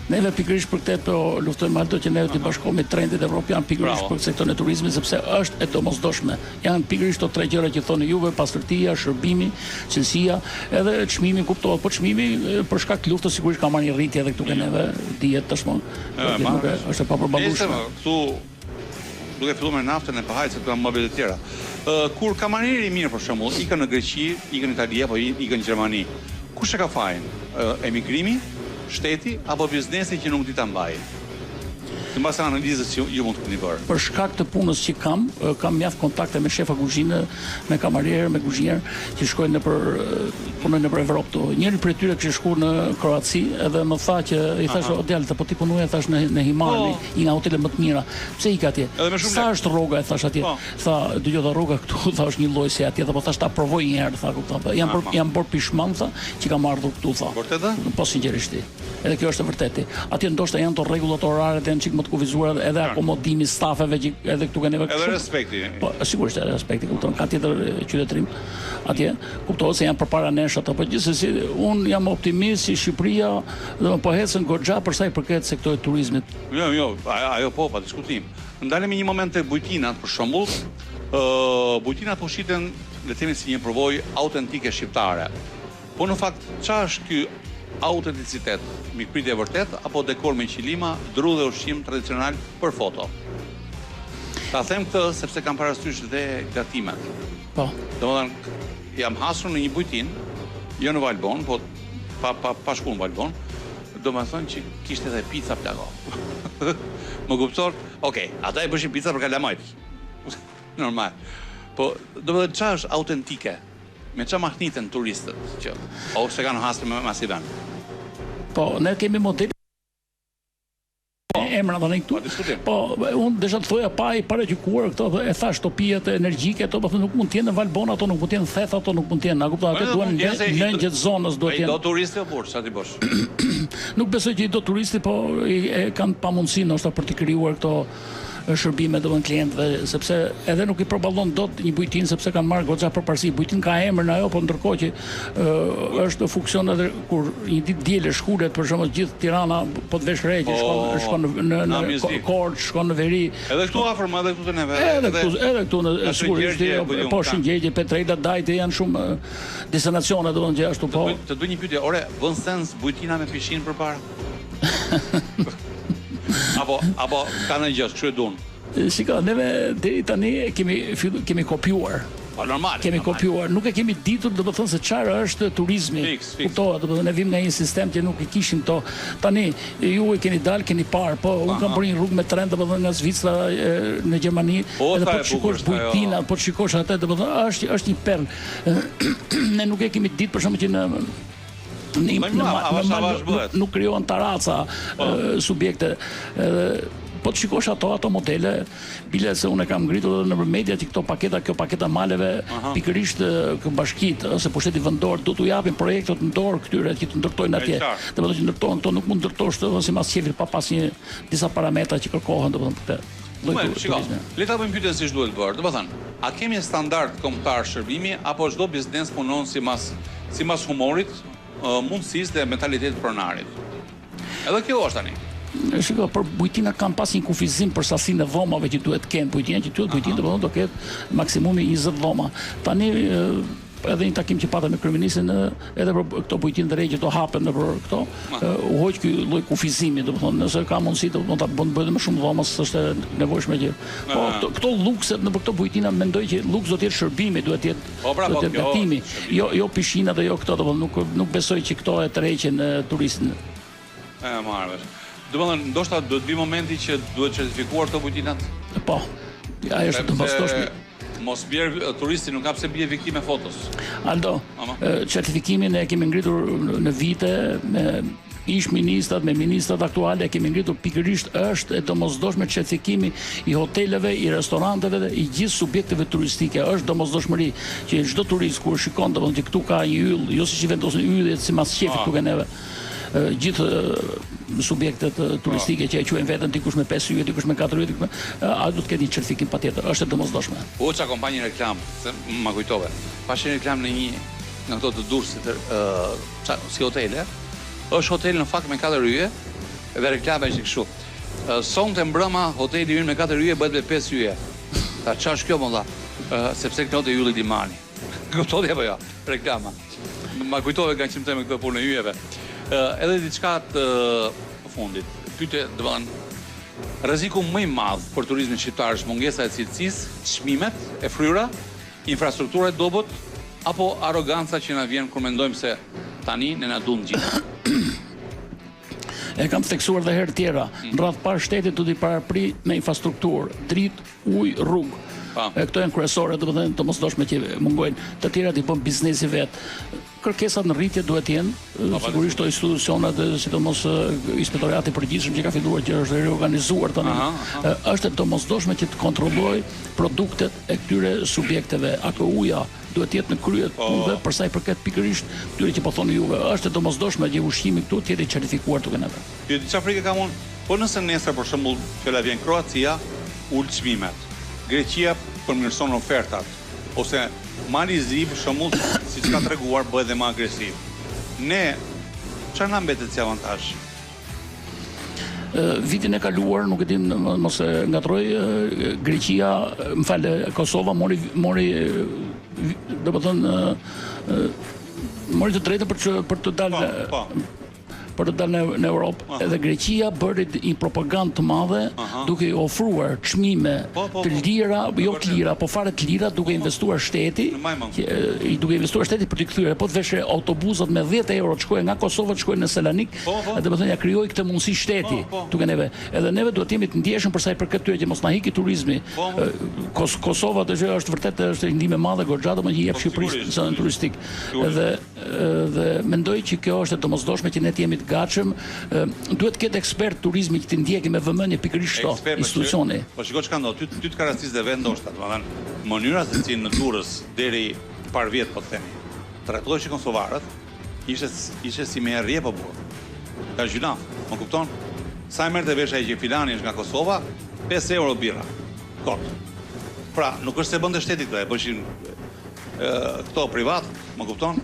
Neve pikërisht për këtë po luftojmë ato që neve të bashkohemi me trendet evropian pikërisht për sektorin e turizmit sepse është e domosdoshme. Janë pikërisht ato tre gjëra që thonë juve, pastërtia, shërbimi, cilësia, edhe çmimi kuptohet, po çmimi për shkak të luftës sigurisht ka marrë një rritje edhe këtu ke neve dihet tashmë. Është e papërballueshme. Këtu duke filluar me naftën e pahajit këtu janë mobilet e tjera. Kur kamarierë mirë për shembull, ikën në Greqi, ikën në Itali apo ikën në Gjermani, kush e ka fajin? Emigrimi, shteti apo biznesi që nuk di ta mbajë? Në base analizës që ju mund të keni bërë. Për shkak të punës që kam mjaft kontakte me shefa kuzhinë, me kamarierë, me kuzhinier që shkojnë punojnë nëpër Evropë këtu. Njëri prej tyre kishte shkuar në Kroaci edhe më tha që i thash o djalë, po ti punoje thash në Himar, një nga hotelet më të mira. Pse ik atje? Sa është rroga e thash atje? Tha, dëgjoj rroga këtu thash një lloj si atje, po thash ta provoj një herë, tha kupton. Jam bërë pishmang tha që kam ardhur këtu tha. Vërtetë? Po sinqerisht. Edhe kjo është e vërtetë. Atje ndoshta janë to rregullat orare dhe janë çik më të kufizuar edhe akomodimi stafeve që edhe këtu kanë edhe respekti. Po sigurisht edhe respekti, kupton, ka tjetër qytetërim atje. Kuptohet se janë përpara nesh ato, po gjithsesi un jam optimist si Shqipëria, do po ecën goxha për sa i përket sektorit turizmit. Jo, ajo po, pa diskutim. Ndalemi një moment tek bujtinat për shembull. Bujtinat po shiten, le të themi si një përvojë autentike shqiptare. Po në fakt çfarë është ky autenticitet, mikpritje e vërtet apo dekor me qilima, dru dhe ushqim tradicional për foto? Ta them këtë sepse kam parasysh dhe gatimet. Po. Domethënë jam hasur në një bujtinë, jo në Valbon, po pa shkuar në Valbon, domethënë që kishte edhe pica plago. Më kupton? Okej, ata e bëshin pica për kalamajt. Normal. Po domethënë çfarë është autentike? Me që mahnitën turistët që ose kanë hasë me masivan? Po, ne kemi model emra tani këtu. Po, unë desha të thoja pa i paragjykuar këto, e thash shtëpijet energjike, ato nuk mund të jenë në Valbon, ato nuk mund të jenë theth, ato nuk mund të jenë, a kupton, ato duhen në gjithë zonës duhet të jenë. Do turisti apo burr, çfarë ti bosh? Nuk besoj që i do turisti, po kanë pamundësi ndoshta për të krijuar këto shërbime domon klientëve, sepse edhe nuk i përballon dot një bujtinë sepse kanë marrë goxha përparësi. Bujtinë ka emrin ajo, po ndërkohë që është funksion edhe kur një ditë dielë shkulet për shembull gjithë Tirana po të vesh re që shkon në Korçë, shkon në Veri. Edhe këtu afër, edhe këtu te neve. Edhe këtu në sigurisht po Shëngjegje, Petrejda, Dajte janë shumë destinacione domon që ashtu po. Të bëj një pyetje, ore, vën sens bujtina me pishinë përpara? Apo ka në gjë, kështu e duan. Shiko, neve deri tani kemi kopjuar. Normal. Kemi kopjuar, nuk e kemi ditur domethënë se çfarë është turizmi. Kuptohet, domethënë ne vim nga një sistem që nuk i kishim to. Tani ju e keni dalë, keni parë, po un kam bërë një rrugë me tren domethënë nga Zvicra në Gjermani, edhe po shikosh bujtina, po shikosh atë domethënë është një perlë. Ne nuk e kemi ditë për shkak që nuk krijohen taraca, subjekte. Po të shikosh ato modele, bile se unë e kam ngritur edhe nëpër media që kjo paketa maleve pikërisht bashkitë ose pushteti vendor do t'u japin projektet në dorë këtyre që të ndërtojnë atje. Domethënë që ndërtojnë këto nuk mund ndërtosh ose mas qefi pa pas disa parametra që kërkohen domethënë për këtë. Le ta bëjmë pyetjen siç duhet bërë. Domethënë, a kemi standard kombëtar shërbimi apo çdo biznes punon sipas humorit, mundësisë dhe mentalitetit pronarit? Edhe kjo është tani. Shiko, për bujtina kam pas një kufizim për sasinë e dhomave që duhet kenë bujtina, që duhet bujtina do ketë maksimumi 20 dhoma. Tani edhe një takim që patëm me kryeministin edhe për këto bujtinë të reja që do hapen nëpër këto, u hoq ky lloj kufizimi, domethënë nëse ka mundësi do ta bëjë më shumë dhoma, s'është nevojshme që. Po këto lukset nëpër këto bujtina mendoj që luks do të jetë shërbimi, duhet të jetë gatimi, jo pishina dhe jo këto, domethënë nuk besoj që këto e tërheqin turistin. Marrësh. Domethënë, ndoshta do të vi momenti që duhet certifikuar këto bujtinat? Po. Ajo është të mbështoshme. Mos bjerë turisti, nuk ka pse bie viktime fotos. Aldo, certifikimin e kemi ngritur në vite me ish ministrat, me ministrat aktuale, kemi ngritur pikërisht është e domosdoshme certifikimi i hoteleve, i restoranteve dhe i gjithë subjekteve turistike. Është domosdoshmëri që çdo turist kur shikon domosdoshmë që këtu ka një yll, jo siç i vendosin yllet si mas qefi këtu kanë neve. Gjithë subjektet turistike që e quajnë veten dikush me 5 yje, dikush me 4 yje, a do të ketë një certifikim patjetër, është e domosdoshme. Oça kompani reklam, se ma kujtove. Pashin reklam në një nga këto të Durrësit, si hotele. Është hotel në fakt me 4 yje, Edhe reklama ishte kështu. Sonte mbrëma hoteli ynë me 4 yje bëhet me 5 yje. Ta ç'është kjo molla? Sepse këto të Ylli Limani. Kuptoni apo jo? Reklama. Ma kujtove kanë qenë me këtë punë e yjeve. Edhe diçka të fundit. Pyetje, do të thonë, rreziku më i madh për turizmin shqiptar është mungesa e cilësisë, çmimet e fryra, infrastruktura e dobët apo arroganca që na vjen kur mendojmë se tani ne na duan gjithë. E kam theksuar dhe herë tjera, në radhë parë shtetit do t'i parapri me infrastrukturë, dritë, ujë, rrugë. E këto janë kryesore, do të thënë të mosdoshme që mungojnë, të tjerat i bën biznesi vet. Kërkesat në rritje duhet jenë, sigurisht to institucionat, sidomos inspektorati i përgjithshëm që ka filluar që është reorganizuar tani, është e domosdoshme që të kontrolloj produktet e këtyre subjekteve. AKU-ja duhet jetë në krye të punëve për sa i përket pikërisht këtyre që po thoni juve. Është e domosdoshme që ushqimi këtu të jetë i certifikuar tuk neve. Ju di çfarë frikë kam unë? Po nëse nesër për shembull fjala vjen Kroacia, ul çmimet. Greqia përmirëson ofertat, ose Mali Zi, për shembull, siç ka treguar, bëhet dhe më agresiv. Ne çfarë na mbetet si avantazh? Vitin e kaluar, nuk e di mos e ngatroj, Greqia, më fal, Kosova mori domethënë mori të drejtën për të dalë në Europë, edhe Greqia bëri një propagandë të madhe duke i ofruar çmime të lira, jo të lira, po fare të lira, duke investuar shteti për t'i kthyer, po të veshë autobusat me 10 euro të shkojnë nga Kosova të shkojnë në Selanik, domethënë ja krijoi këtë mundësi shteti duke neve. Edhe neve duhet jemi të ndjeshëm për sa i përket tyre që mos na hiki turizmi. Kosova është vërtet është një ndihmë e madhe goxha, domethënë që jep Shqipërisë në zonën turistik. Dhe mendoj që kjo është e domosdoshme që ne jemi gatshëm, duhet ketë ekspert turizmi që të ndjekim me vëmendje pikërisht këto institucione. Po shiko çka ndodh, ty të ka rastisë dhe vetë ndoshta, domethënë, mënyra se si në Durrës deri par vjet po themi, trajtoheshin kosovarët, ishte si me rrje po burr. Ka gjuna, më kupton? Sa e merrte vesh ai që filani është nga Kosova, 5 euro birra. Kot. Pra, nuk është se bënte shteti këtë, e bëshin këto privat, më kupton?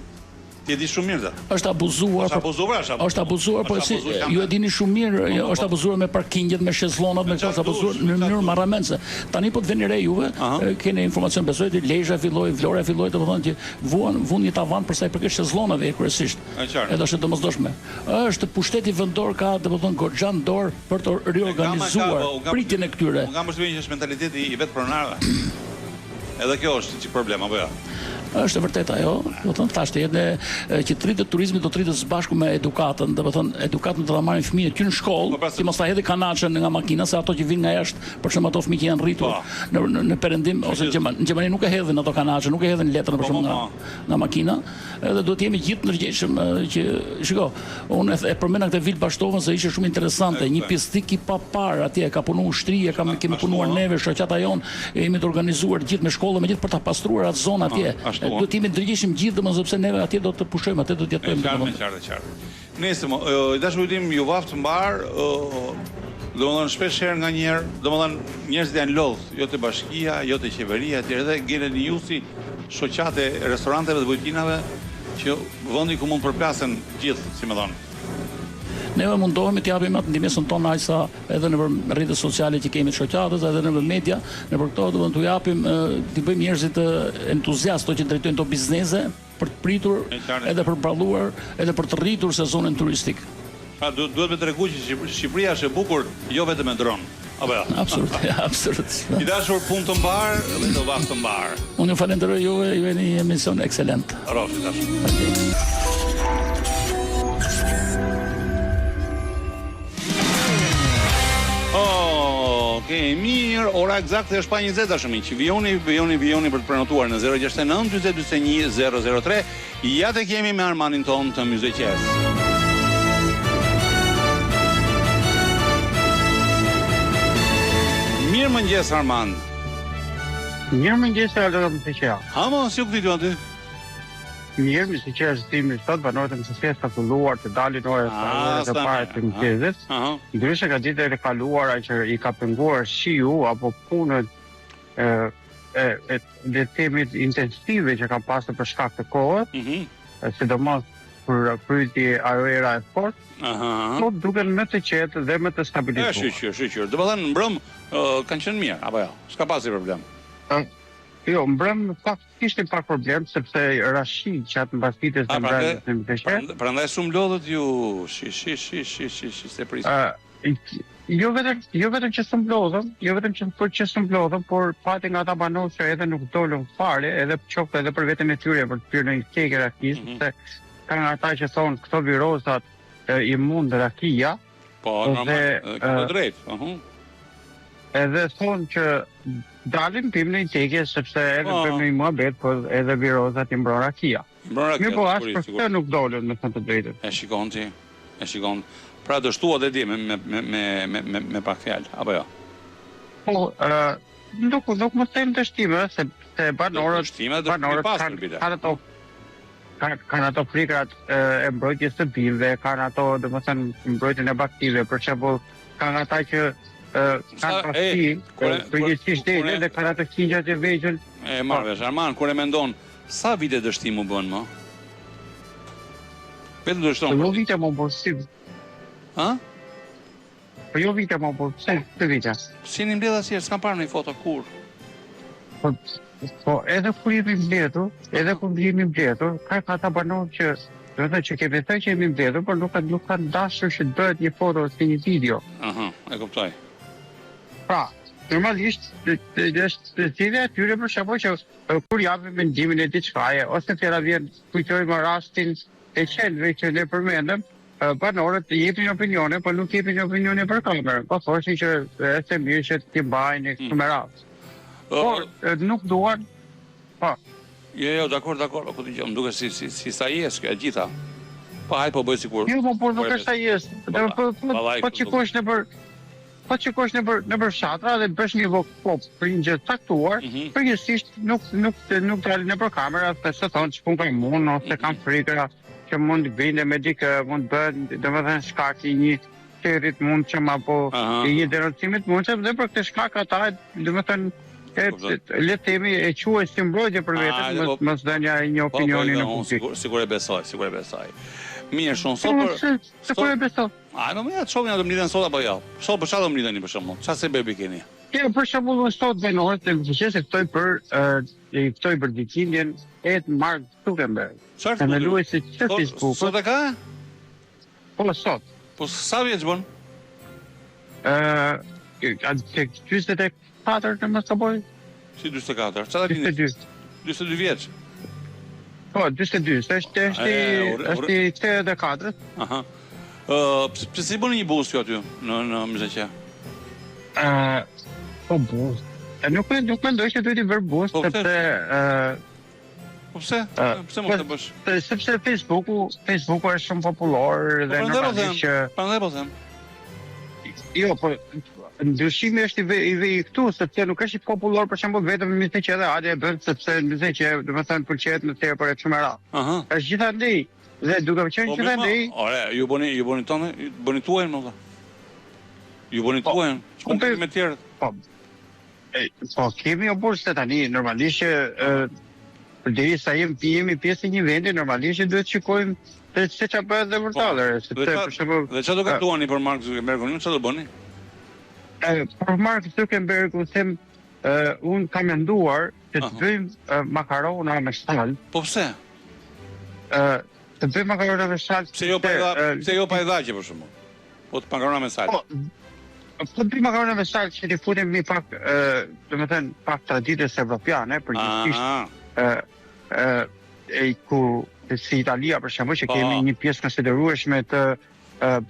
Ti e di shumë mirë. Është abuzuar, po si ju e dini shumë mirë, është abuzuar me parkingjet, me shezllonat, me këto, abuzuar në mënyrë marramendse. Tani po të veni re juve, keni informacion besoj që Lezhë filloi, Vlora filloi, domethënë që vuan një tavan për sa i përket shezllonave kryesisht. Edhe është domosdoshme. Është pushteti vendor ka domethënë goxha në dorë për të riorganizuar pritjen e këtyre. Unë kam përshtypjen që është mentaliteti i vetë pronarëve. Edhe kjo është çik problem apo jo? Është e vërtetë ajo, do të thënë thashë që të rritet turizmi do të rritet së bashku me edukatën, do të thënë edukatën do ta marrin fëmijët që në shkollë, ti mos ta hedhë kanaçën nga makina se ato që vinë nga jashtë, për shembull ato fëmijë që janë rritur në perëndim ose në Gjermani nuk e hedhin ato kanaçe, nuk e hedhin letrën për shembull nga makina, edhe duhet jemi gjithë ndërgjegjshëm që shiko, unë e përmenda këtë Vil Bashtovën se ishte shumë interesante, një pistik i papar atje ka punuar ushtria, kemi punuar neve, shoqata jon, jemi të organizuar gjithë me shkollë, me gjithë për ta pastruar atë zonë atje. Do të jemi ndërgjegjshëm gjithë domosdoshmë sepse neve atje do të pushojmë, atje do të jetojmë. Qartë. Nesër, dashurim ju vaftë mbar, domethënë shpesh herë nganjëherë, domethënë njerëzit janë lodh, jo te bashkia, jo te qeveria, etj. Edhe gjelen ju si shoqate e restoranteve dhe bujtinave që vendi ku mund përplasen gjithë, si më thonë. Neve mundohemi të japim atë ndihmën tonë aq sa edhe në rrjetet sociale që kemi të shoqatës, edhe në media, nëpër këto do t'u japim, t'i bëjmë njerëzit entuziastë që drejtojnë to biznese për të pritur, edhe për balluar, edhe për të rritur sezonin turistik. Duhet me tregu që Shqipëria është e bukur jo vetëm me dron. Apo jo? Absolut. I dashur punë të mbar dhe të vakt të mbar. Unë ju falenderoj juve, ju jeni një emision ekselent. Rrofi dashur. Okej, mirë, ora eksakte është pa 20 tashmë. Vijoni për të prenotuar në 069 40 41 003. Ja tek jemi me Armanin ton të Myzeqes. Mirëmëngjes Armand. Mirëmëngjes Ardhëm Myzeqes. Ha mos ju kujtoj aty. Mirë, Myzeqes timi sot banorët e Myzeqes ka filluar të dalin orës së parë të mëngjesit. Ndryshe ka ditët e kaluara që i ka penguar shiu apo punët le të themi intensive që kanë pasur për shkak të kohës, sidomos kur pryti ajo era e fort, po duken më të qetë dhe më të stabilizuar. Shqyr. Do të thënë mbrëm kanë qenë mirë, apo jo? S'ka pasi problem. Jo, mbrëm kishte pak problem sepse Rashid qatë mbas ditës në mbrëmjes në Bishkek. Prandaj shumë lodhët ju. Se prisë. Jo vetëm që s'u mblodhëm, por pati nga ata banorë që edhe nuk dolën fare, edhe qoftë edhe për veten e tyre për të pirë në kekë rakisë, se kanë ata që thonë këto virozat i mund rakia. Po, normal, ka drejt. Edhe thonë që dalim pim në kekë sepse edhe pim në muhabet, por edhe virozat i mbron rakia. Mirë po as për këtë nuk dolën me thënë të drejtën. E shikon. Pra dështua dhe di me pak fjalë, apo jo? Po, nuk më them dështime, se banorët kanë ato frikrat e mbrojtjes së bimëve, kanë ato, domethënë, mbrojtjen e baktive, për shembull, kanë ata që kanë pasti, përgjithsisht dhe kanë ato qingjat e vegjël. E marrësh, Arman, kur e mendon, sa vite dështim u bën më? Vetëm dështon. Jo vite më bën. Ha? Po jo vite më bën, të vite. Si një mbledh asnjëherë, s'kam parë në foto kur. Po edhe kur jemi mbledhur, ka ata banorë që do të thotë që kemi thënë që jemi mbledhur, por nuk kanë dashur që të bëhet një foto ose një video. E kuptoj. Pra, normalisht është cilë atyre për shkak që kur japim mendimin e diçkaje ose fjala vjen kujtojmë rastin e qenëve që ne përmendëm, banorët jepin opinione, por nuk jepin opinione për kamerë. Po thoshin që është mirë që ti mbajnë kështu me radhë. Por nuk duan. Po. Jo, dakor, po ti më duket si sa jes e gjitha. Po hajt po bëj sikur. Jo, por nuk është sa jes. Po çikosh në fshatra dhe bësh një vok për një gjë caktuar, përgjithsisht nuk dalin nëpër kamera, se thonë ç'pun kanë mund ose kanë frikë që mund të vinde me dikë, mund të bëhet, domethënë shkak i një çerrit mund që apo i një denontimit mund që dhe për këtë shkak ata domethënë le të themi e quaj si mbrojtje për veten, mos dhënia e një opinioni në publik. Sigur e besoj. Mirë, shumë sigur e besoj. Më ja të shohim ato mlidhen sot apo jo. Sot për çfarë do mlidheni për shembull? Çfarë sebebi keni? Për shembull sot banorët e Bishkekut ftoi për ditëlindjen e Mark Zuckerberg. Çfarë? Me luajtë të Facebook. Sot e ka? Po sot. Po sa vjeç bën? 44 në mos gaboj. Si 44? Çfarë vini? 42 vjeç. Po, 42, është i 84. Pse si bëni një boost aty në Mzaqe? Po boost. Nuk mendoj që duhet i bërë boost, sepse Po pse? Pse mos e bësh? Sepse Facebooku është shumë popullor dhe normalisht që prandaj po them. Jo, po ndryshimi është i këtu, sepse nuk është i popullor për shembull vetëm në Mzaqe edhe hajde e bën sepse në Mzaqe, domethënë pëlqet në tepër e shumë e radhë. Është gjithandej dhe duke qenë gjithandej. Ore, ju bëni tonë, bëni tuajin më valla. Ju bëni tuajin, çfarë me të tjerët? Po kemi obursë tani, normalisht që përderisa jemi pjesë e një vendi, normalisht duhet shikojmë se çfarë bëhet dhe vërtetëre, sepse për shembull. Dhe çfarë do gatuani për Mark Zuckerbergun, çfarë do bëni? Për Mark Zuckerbergun them unë kam menduar që të bëjmë makarona me sal. Po pse? Të bëjmë makarona me sal. Pse jo pa edhaqe për shembull? Po të makarona me sal. Po të bëjmë makarona me sal që të futem një pak, domethënë pak traditës evropiane, përgjithsisht ku si Italia për shembull që kemi një pjesë konsiderueshme të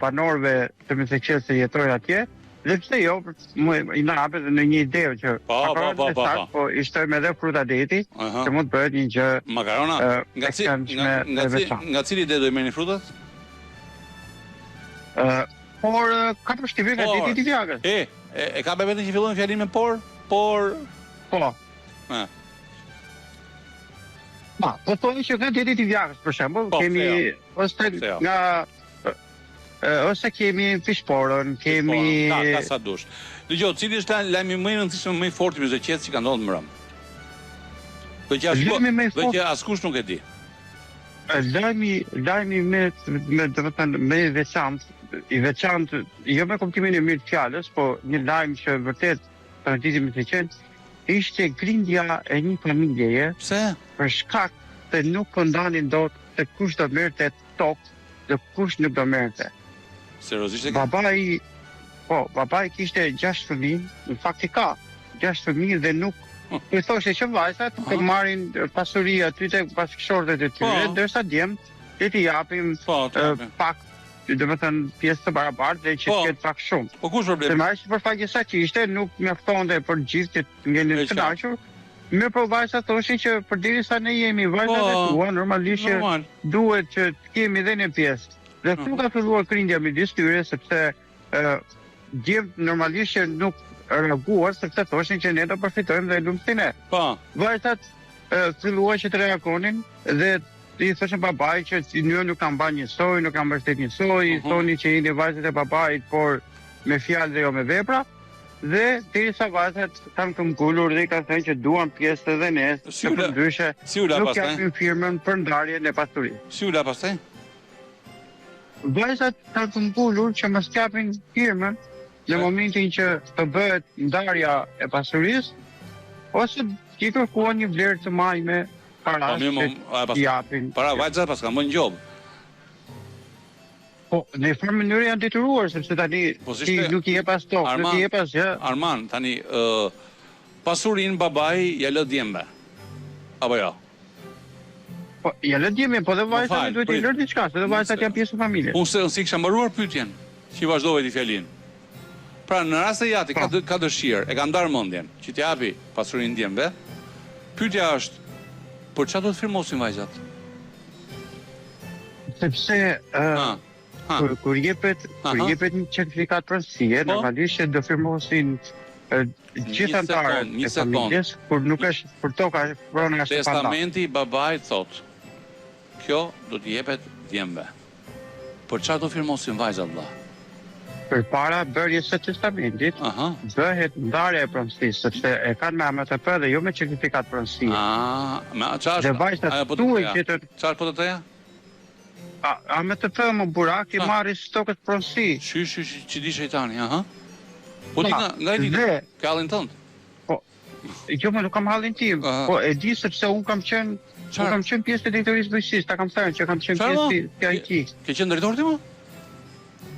banorëve të Mzaqes që jetojnë atje. Dhe pse jo, i na hapet në një ide që makarona po i shtojmë edhe fruta deti, që mund të bëhet një gjë. Makarona, nga cili ide do i merrni frutat? Por ka përshtypje nga deti i Vjagës. E ka vetëm që fillojnë fjalin me por? Po. Po thoni që nga deti i Vjagës për shembull, kemi ose kemi fishporën, kemi... Ka sa dush. Dëgjoj, cili është lajmi më i rëndësishëm më i fortë i Mzaqes që ka ndodhur mbrëm? Dhe që askush nuk e di. Lajmi me veçantë, jo me kuptimin e mirë të fjalës, po një lajm që vërtet transmetitim të qenë, ishte grindja e një familjeje. Pse? Për shkak se nuk po ndanin dot se kush do merrte tokë dhe kush nuk do merrte. Seriozisht? Babai kishte 6 fëmijë, në fakt i ka 6 fëmijë dhe nuk i thoshte që vajzat të marrin pasuri aty tek bashkëshortet e tyre, ndërsa djemtë t'i japim pak, domethënë pjesë të barabartë dhe që të ketë pak shumë. Po kush problemi? Se më aq përfaqësa që ishte, nuk mjaftonte për gjithë të ngenin të kënaqur. Mirë, po vajzat thoshin që përderisa ne jemi vajzat e tua, normalisht që duhet që të kemi dhe ne pjesë. Dhe këtu ka filluar krindja midis tyre, sepse djemtë normalisht që nuk reaguar, sepse thoshin që ne do përfitojmë dhe lumsin e. Vajzat filluar që të reagonin dhe i thoshin babai që një nuk kanë bërë njësoj, nuk kanë mbështet njësoj, thoni që jeni vajzat e babait, por me fjalë dhe jo me vepra. Dhe derisa vajzat kanë këmbgulur dhe kanë thënë që duan pjesë edhe ne, që përndryshe nuk japin firmën për ndarjen e pasurisë. Si u la pastaj? Vajzat kanë këmbgulur që mos japin firmën në momentin që të bëhet ndarja e pasurisë, ose t'i kërkuan një vlerë të majme para që japin. Para vajzat pas kanë bën gjobë. Po, në farë mënyrë janë detyruar, sepse tani nuk i jep as tokë, nuk i jep as gjë. Arman, tani pasurinë babai ja lë djembe. Apo jo? Po, ja lë djembe, po dhe vajzat duhet i lërë diçka, se dhe vajzat janë pjesë e familjes. Unë si kisha mbaruar pyetjen, që i vazhdove ti fjalin. Pra, në rast se jati ka dëshirë, e ka ndarë mendjen që t'i japi pasurinë djembe, pyetja është, por çfarë do të firmosin vajzat? Sepse kur jepet një certifikat pronësie, normalisht do firmosin gjithë anëtarët e familjes, kur nuk është për toka prona është pa. Testamenti i babait thotë, kjo do t'i jepet djembe. Por çfarë do firmosin vajzat vëlla? Përpara bërjes së testamentit, bëhet ndarja e pronësisë, sepse e kanë me AMTP dhe jo me certifikat pronësie. Dhe vajzat duhet që çfarë po të thoya? AMTP më burak i marri stokët pronësi. Që di shejtani, Po ti nga e di ke hallin tënd? Po, jo më nuk kam hallin tim, po e di sepse unë kam qenë pjesë e drejtorisë bujqësisë, ta kam thënë që kam qenë pjesë të IT. Ke qenë drejtor ti më?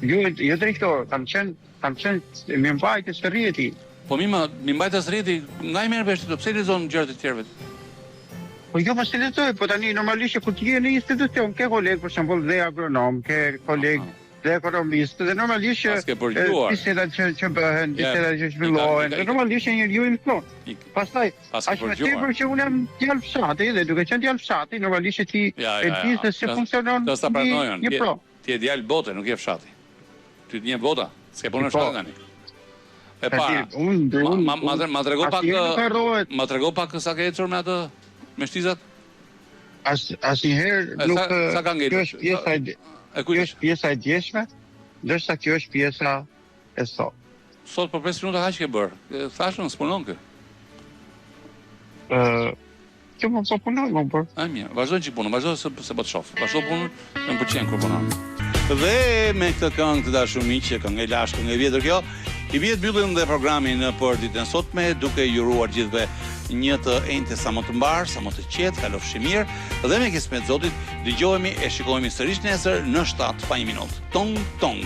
Jo drejtor, kam qenë mirëmbajtës së rrjeti. Po mirëmbajtës së rrjeti, nga i merr vesh ti, pse lexon gjërat e tjerëve? Po jo pas lexoj, po tani normalisht kur ti je në institucion, ke kolegë për shembull dhe agronom, ke kolegë dhe ekonomist, dhe normalisht që bisedat që bëhen, bisedat që zhvillohen, dhe normalisht që njeriu i mëson. Pastaj, aq më tepër që unë jam djalë fshati dhe duke qenë djalë fshati, normalisht që ti e di se si funksionon një pro. Ti je djalë bote, nuk je fshati. Ty të një bota, s'ke punë shkollë tani. E para, ma trego pak sa ke ecur me atë me shtizat? Asnjëherë nuk kjo është pjesa e djeshme, ndërsa kjo është pjesa e sot. Sot për 5 minuta kaq ke bërë. Thashën s'punon kë. Kjo më po punoj më bërë. Mirë, vazhdoj që punon, vazhdoj se po të shoh. Vazhdo punën, më pëlqen kur punon. Dhe me këtë këngë të dashur miq, këngë e lashtë, këngë e vjetër kjo, i vjet mbyllim dhe programin për ditën e sotme, duke ju uruar gjithëve një të enjte sa më të mbar, sa më të qetë, kalofshi mirë, dhe me kismet Zotit dëgjohemi e shikohemi sërish nesër në 7 pa 1 minutë. Tong tong.